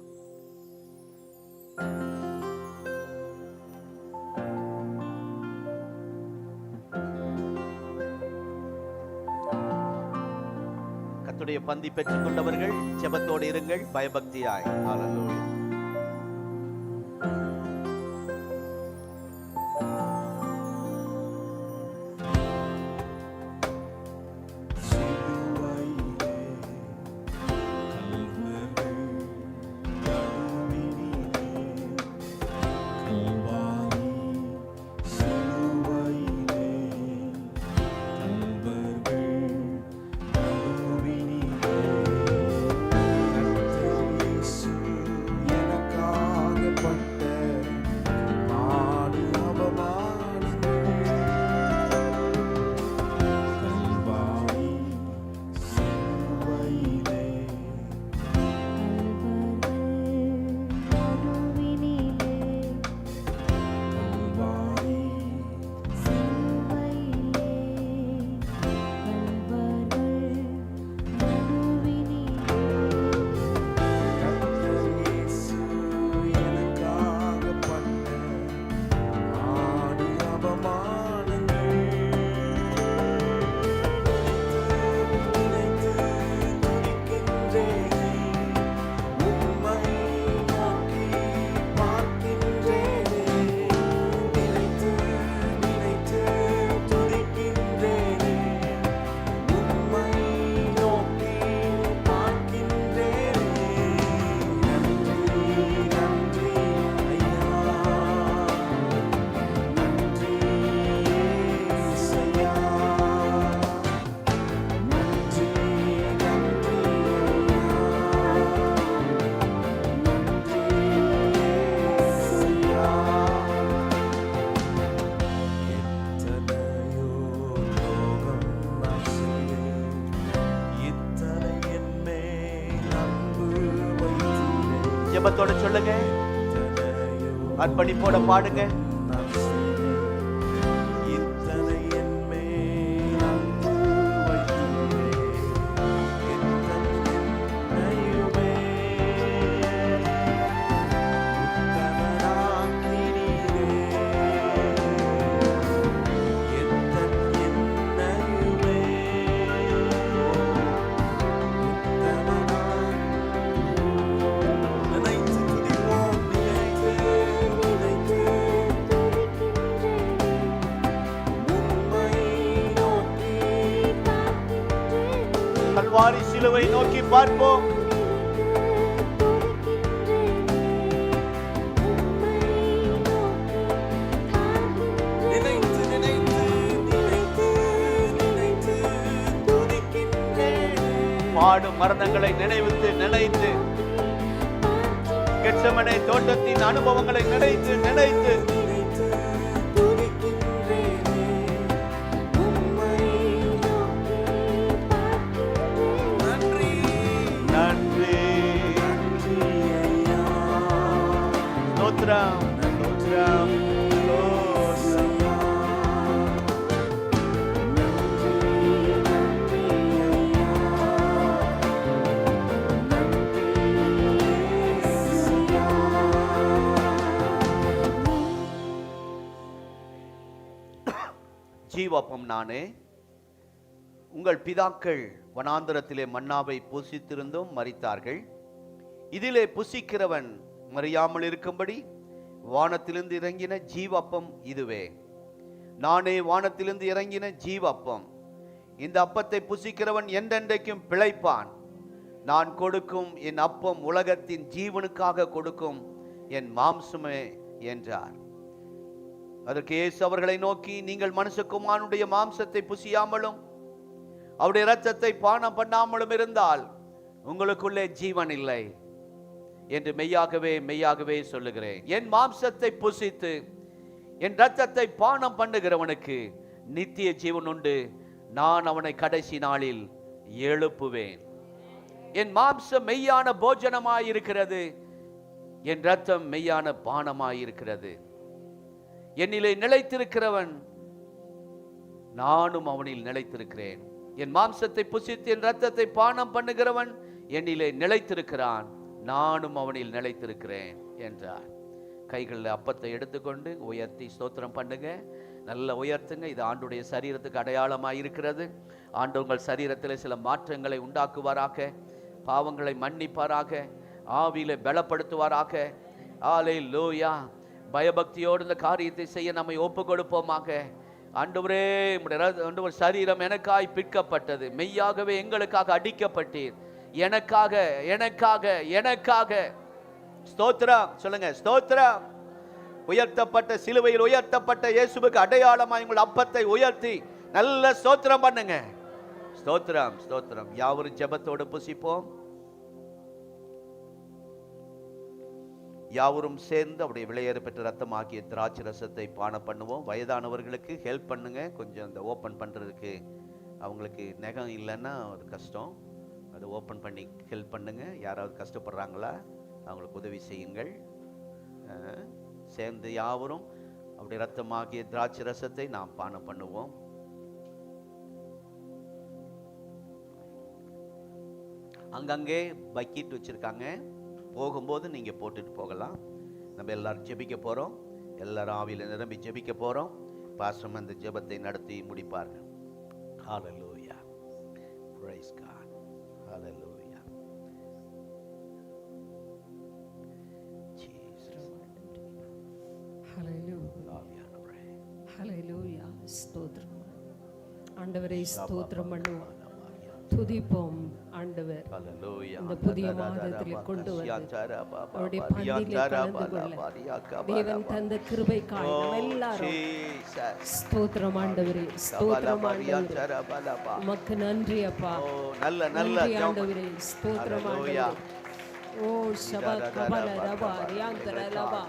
கர்த்தருடைய பந்தி பெற்றுக் கொண்டவர்கள் ஜெபத்தோடு இருங்கள், பயபக்தியாய். ஹல்லேலூயா. ஜெபத்தோட சொல்லுங்க, அர்ப்பணிப்போட பாடுங்க. கல்வாரி சிலுவை நோக்கி பார்ப்போம். நினைத்து நினைத்து நினைத்து நினைத்து துதிக்கின்றேன். பாடும் மரணங்களை நினைத்து நினைத்து, கெட்செமனே தோட்டத்தின் அனுபவங்களை நினைத்து நினைத்து நினைத்து துதிக்கின்றேனே. உம்மை நன்றி நன்றி. நன்றி ஐயா. ஸ்தோத்திரம், ஸ்தோத்திரம், ஸ்தோத்திரம். ஜீவப்பம் நானே. உங்கள் பிதாக்கள் வனாந்தரத்திலே மன்னாவை புசித்திருந்தும் மரித்தார்கள். இதிலே புசிக்கிறவன் மறியாமல் இருக்கும்படி வானத்திலிருந்து இறங்கின ஜீவப்பம் இதுவே. நானே வானத்திலிருந்து இறங்கின ஜீவப்பம். இந்த அப்பத்தை புசிக்கிறவன் என்றென்றைக்கும் பிழைப்பான். நான் கொடுக்கும் என் அப்பம் உலகத்தின் ஜீவனுக்காக கொடுக்கும் என் மாம்சமே என்றார். அதற்கு இயேசு அவர்களை நோக்கி, நீங்கள் மனுஷகுமாரனுடைய மாம்சத்தை புசியாமலும் அவருடைய இரத்தத்தை பானம் பண்ணாமலும் இருந்தால் உங்களுக்குள்ளே ஜீவன் இல்லை என்று மெய்யாகவே மெய்யாகவே சொல்லுகிறேன். என் மாம்சத்தை புசித்து என் இரத்தத்தை பானம் பண்ணுகிறவனுக்கு நித்திய ஜீவன் உண்டு. நான் அவனை கடைசி நாளில் எழுப்புவேன். என் மாம்சம் மெய்யான போஜனமாயிருக்கிறது, என் இரத்தம் மெய்யான பானமாயிருக்கிறது. என்னிலே நிலைத்திருக்கிறவன் நானும் அவனில் நிலைத்திருக்கிறேன். என் மாம்சத்தை புசித்து என் இரத்தத்தை பானம் பண்ணுகிறவன் என்னிலே நிலைத்திருக்கிறான், நானும் அவனில் நிலைத்திருக்கிறேன் என்றார். கைகளில் அப்பத்தை எடுத்துக்கொண்டு உயர்த்தி ஸ்தோத்திரம் பண்ணுங்க. நல்ல உயர்த்துங்க. இது ஆண்டுடைய சரீரத்துக்கு அடையாளமாக இருக்கிறது. ஆண்டு உங்கள் சரீரத்தில் சில மாற்றங்களை உண்டாக்குவாராக, பாவங்களை மன்னிப்பாராக, ஆவியிலே பலப்படுத்துவாராக. அல்லேலூயா. பயபக்தியோடு இந்த காரியத்தை செய்ய நம்மை ஒப்பு கொடுப்போமாக. ஆண்டவரே, ஆண்டவர் சரீரம் எனக்காய் பிற்கப்பட்டது, மெய்யாகவே எங்களுக்காக அடிக்கப்பட்டீர், எனக்காக எனக்காக எனக்காக. ஸ்தோத்திரம் சொல்லுங்க, ஸ்தோத்திரம். உயர்த்தப்பட்ட சிலுவையில் உயர்த்தப்பட்ட இயேசுவுக்கு அடையாளமாய் உங்கள் அப்பத்தை உயர்த்தி நல்ல ஸ்தோத்திரம் பண்ணுங்க. ஸ்தோத்திரம், ஸ்தோத்திரம். யாவரும் ஜெபத்தோடு புசிப்போம். யாவரும் சேர்ந்து அவருடைய விலையேற பெற்ற ரத்தம் ஆகிய திராட்சை ரசத்தை பானம் பண்ணுவோம். வயதானவர்களுக்கு ஹெல்ப் பண்ணுங்க, கொஞ்சம் அந்த ஓப்பன் பண்ணுறதுக்கு. அவங்களுக்கு நகம் இல்லைன்னா ஒரு கஷ்டம், அதை ஓப்பன் பண்ணி ஹெல்ப் பண்ணுங்க. யாராவது கஷ்டப்படுறாங்களா அவங்களுக்கு உதவி செய்யுங்கள். சேர்ந்து யாவரும் அவருடைய ரத்தமாகிய திராட்சை ரசத்தை நாம் பானம் பண்ணுவோம். அங்கங்கே பக்கெட் வச்சிருக்காங்க, போகும்போது நீங்க போட்டுட்டு போகலாம். நம்ம எல்லாரும் ஜெபிக்க போறோம். எல்லாரும் ஆவியில நிரம்பி ஜெபிக்க போறோம். பாஸ்டர் அந்த ஜெபத்தை நடத்தி முடிப்பார்கள். ஹalleluya, praise God, hallelujah, Jesus, ஹல்லேலூயா, ஹல்லேலூயா. ஸ்தோத்திரம் ஆண்டவரே, ஸ்தோத்திரம் பண்ணுவோம், துதிப்போம் ஆண்டவர். இந்த புதிய மாதத்தில் கொண்டு வந்து அவருடைய பந்தியிலே கலந்து கொள்ள தேவன் தந்த கிருபைக்காய் நம்ம எல்லாரும் ஸ்தோத்திரம் ஆண்டவரே, ஸ்தோத்திரம் ஆண்டவரே. உமக்கு நன்றி அப்பா, நன்றி ஆண்டவரே, ஸ்தோத்திரம் ஆண்டவரே. ஓ ஷபா கபல ரபா ரியாந்தர லபா.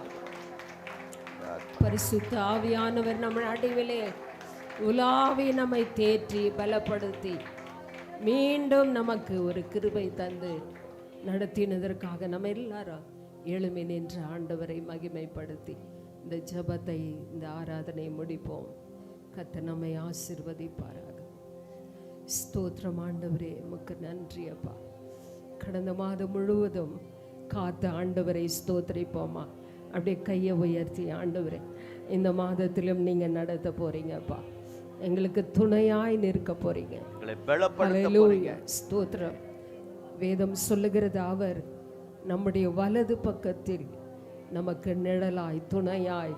பரிசுத்த ஆவியானவர் நம்ம நடுவிலே உலாவி நம்மை தேற்றி பலப்படுத்தி மீண்டும் நமக்கு ஒரு கிருபை தந்து நடத்தினதற்காக நம்ம எல்லாரும் எழுமி நின்று ஆண்டவரை மகிமைப்படுத்தி இந்த ஜெபத்தை, இந்த ஆராதனை முடிப்போம். கர்த்தர் நம்மை ஆசீர்வதிப்பாராக. ஸ்தோத்திரம் ஆண்டவரே, உமக்கு நன்றி அப்பா. கடந்த மாதம் முழுவதும் காத்த ஆண்டவரை ஸ்தோத்திரிப்போமா. அப்படியே கையை உயர்த்தி, ஆண்டவரே இந்த மாதத்திலும் நீங்கள் நடத்த போறீங்கப்பா, எங்களுக்கு துணையாய் நிற்க போறீங்க. ஹல்லேலூயா, ஸ்தோத்திரம். வேதம் சொல்லுகிறது, அவர் நம்முடைய வலது பக்கத்தில் நமக்கு நிழலாய் துணையாய்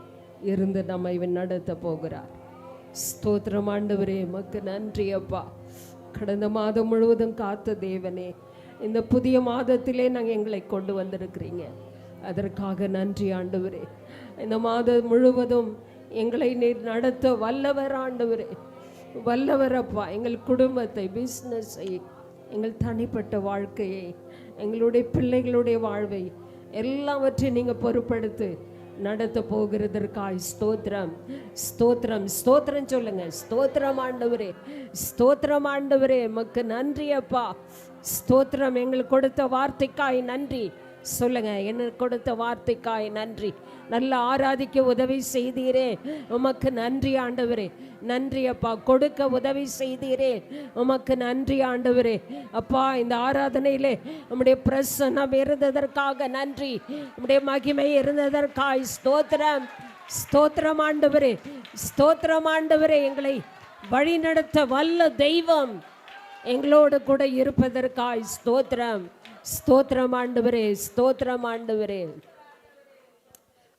இருந்து நம்மை நடத்த போகிறார். ஸ்தோத்திரம் ஆண்டவரே, உமக்கு நன்றி அப்பா. கடந்த மாதம் முழுவதும் காத்த தேவனே, இந்த புதிய மாதத்திலே நாங்கள் எங்களை கொண்டு வந்திருக்கிறீங்க. அதற்காக நன்றி ஆண்டவரே. இந்த மாதம் முழுவதும் எங்களை நீர் நடத்த வல்லவர் ஆண்டவரே, வல்லவர் அப்பா. எங்கள் குடும்பத்தை, பிஸ்னஸை, எங்கள் தனிப்பட்ட வாழ்க்கையை, எங்களுடைய பிள்ளைகளுடைய வாழ்வை எல்லாவற்றையும் நீங்கள் பொறுப்படுத்து நடத்த போகிறதற்காய் ஸ்தோத்திரம், ஸ்தோத்திரம், ஸ்தோத்திரம் சொல்லுங்க. ஸ்தோத்திரம் ஆண்டவரே, ஸ்தோத்திரம் ஆண்டவரே, எமக்கு நன்றி அப்பா. ஸ்தோத்திரம். எங்களுக்கு கொடுத்த வார்த்தைக்காய் நன்றி சொல்லுங்க. எனக்கு கொடுத்த வார்த்தைக்காய் நன்றி. நல்லா ஆராதிக்க உதவி செய்தீரே, உமக்கு நன்றி ஆண்டவரே. நன்றி அப்பா. கொடுக்க உதவி செய்தீரே, உமக்கு நன்றி ஆண்டவரே. அப்பா, இந்த ஆராதனையிலே நம்முடைய பிரசன்னம் இருந்ததற்காக நன்றி, நம்முடைய மகிமை இருந்ததற்காய் ஸ்தோத்திரம், ஸ்தோத்திரம் ஆண்டவரே, ஸ்தோத்திரம் ஆண்டவரே. எங்களை வழிநடத்த வல்ல தெய்வம் எங்களோடு கூட இருப்பதற்காய் ஸ்தோத்திரம், ஸ்தோத்திரம் ஆண்டவரே, ஸ்தோத்திரம் ஆண்டவரே.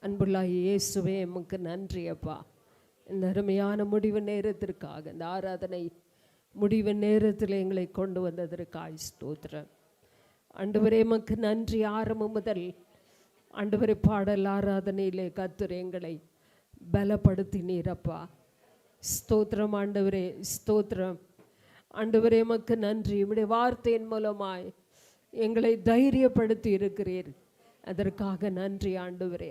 அன்புள்ள இயேசுவே, எமக்கு நன்றி அப்பா. இந்த அருமையான முடிவு நேரத்திற்காக, இந்த ஆராதனை முடிவு நேரத்தில் எங்களை கொண்டு வந்ததற்காய் ஸ்தோத்திரம் ஆண்டவரே. எமக்கு நன்றி. ஆரம்பம் முதல் ஆண்டவரே பாடல் ஆராதனையிலே கர்த்தர் எங்களை பலப்படுத்தினீரப்பா. ஸ்தோத்திரம் ஆண்டவரே, ஸ்தோத்திரம் ஆண்டவரே. எமக்கு நன்றி. உம்முடைய வார்த்தையின் மூலமாய் எங்களை தைரியப்படுத்தி இருக்கிறீர், அதற்காக நன்றி ஆண்டவரே.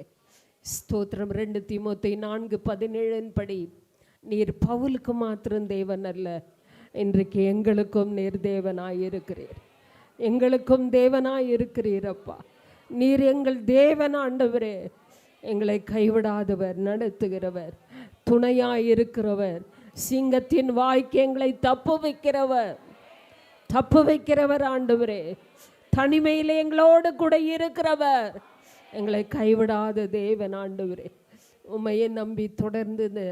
ஸ்தோத்திரம். 2 தீமோத்தேயு 4:17 படி, நீர் பவுலுக்கு மாத்திரம் தேவன் அல்ல, இன்றைக்கு எங்களுக்கும் நீர் தேவனாய் இருக்கிறீர், எங்களுக்கும் தேவனாய் இருக்கிறீர் அப்பா. நீர் எங்கள் தேவன் ஆண்டவரே. எங்களை கைவிடாதவர், நடத்துகிறவர், துணையாய் இருக்கிறவர், சிங்கத்தின் வாய்க்கு எங்களை தப்பு வைக்கிறவர் ஆண்டவரே. தனிமையில் எங்களோடு கூட இருக்கிறவர், எங்களை கைவிடாத தேவன் ஆண்டவரே. உம்மையை நம்பி தொடர்ந்து இந்த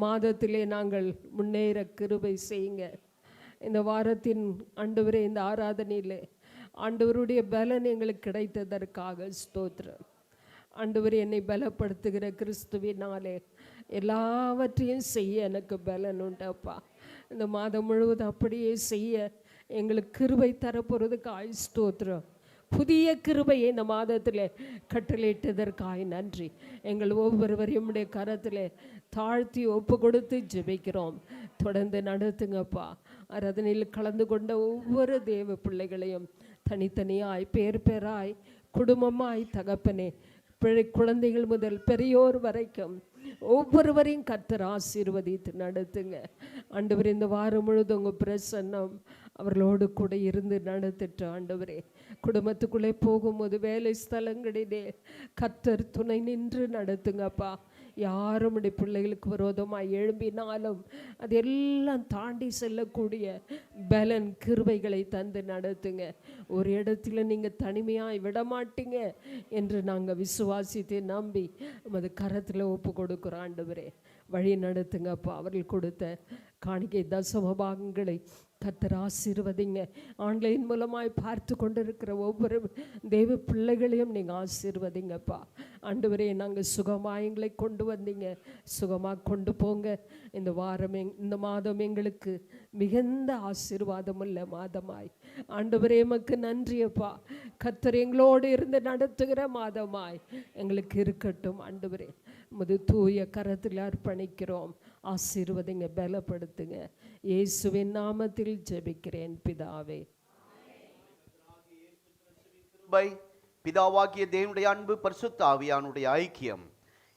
மாதத்திலே நாங்கள் முன்னேற கிருபை செய்யுங்க. இந்த வாரத்தின் ஆண்டவரே, இந்த ஆராதனையிலே ஆண்டவருடைய பலன் எங்களுக்கு கிடைத்ததற்காக ஸ்தோத்திரம் ஆண்டவரே. என்னை பலப்படுத்துகிற கிறிஸ்துவினாலே எல்லாவற்றையும் செய்ய எனக்கு பலன் உண்டப்பா. இந்த மாதம் முழுவதும் அப்படியே செய்ய எங்களுக்கு கிருபை தரப்போகிறதுக்காய் ஸ்தோத்திரம். புதிய கிருபையை இந்த மாதத்தில் கட்டளையிட்டதற்காய் நன்றி. எங்கள் ஒவ்வொருவரையும் உடைய கரத்தில் தாழ்த்தி ஒப்பு கொடுத்து ஜெபிக்கிறோம். தொடர்ந்து நடத்துங்கப்பா. ஆராதனையில் கலந்து கொண்ட ஒவ்வொரு தேவ பிள்ளைகளையும் தனித்தனியாய், பேர் பேராய், குடும்பமாய் தகப்பனே, குழந்தைகள் முதல் பெரியோர் வரைக்கும் ஒவ்வொருவரையும் கர்த்தர் ஆசீர்வதித்து நடத்துங்க ஆண்டவரே. இந்த வாரம் முழுதும் உங்கள் பிரசன்னம் அவர்களோடு கூட இருந்து நடத்திட்டு ஆண்டவரே. குடும்பத்துக்குள்ளே போகும்போது, வேலை ஸ்தலங்களிலே கர்த்தர் துணை நின்று நடத்துங்கப்பா. யாரும் உடைய பிள்ளைகளுக்கு விரோதமாக எழும்பினாலும் அதெல்லாம் தாண்டி செல்லக்கூடிய பலன், கிருபைகளை தந்து நடத்துங்க. ஒரு இடத்துல நீங்கள் தனிமையாக விடமாட்டீங்க என்று நாங்கள் விசுவாசித்து நம்பி உமது கரத்தில் ஒப்பு கொடுக்குறோம் ஆண்டவரே. வழி நடத்துங்கப்பா. அவர்கள் கொடுத்த காணிக்கை தசமபாகங்களை கர்த்தர் ஆசீர்வதிங்க. ஆன்லைன் மூலமாய் பார்த்து கொண்டிருக்கிற ஒவ்வொரு தெய்வ பிள்ளைகளையும் நீங்கள் ஆசீர்வதிங்கப்பா ஆண்டவரே. நாங்கள் சுகமாக எங்களை கொண்டு வந்தீங்க, சுகமாக கொண்டு போங்க. இந்த வாரம் இந்த மாதம் எங்களுக்கு மிகுந்த ஆசீர்வாதமுள்ள மாதமாய் ஆண்டவரே எமக்கு நன்றியப்பா. கர்த்தர் எங்களோடு இருந்து நடத்துகிற மாதமாய் எங்களுக்கு இருக்கட்டும் ஆண்டவரே. முது தூய கரத்தில் அர்ப்பணிக்கிறோம். ஆசீர்வதிங்க, பலப்படுத்துங்க. இயேசுவின் நாமத்தில் ஜெபிக்கிறேன் பிதாவே. பிதாவாகிய தேவனுடைய அன்பு, பரிசுத்த ஆவியானுடைய ஐக்கியம்,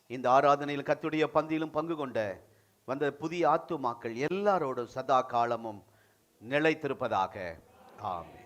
இந்த ஆராதனையில் கர்த்தருடைய பந்தியிலும் பங்கு கொண்ட வந்த புதிய ஆத்துமாக்கள் எல்லாரோடும் சதா காலமும் நிலைத்திருப்பதாக. ஆமென்.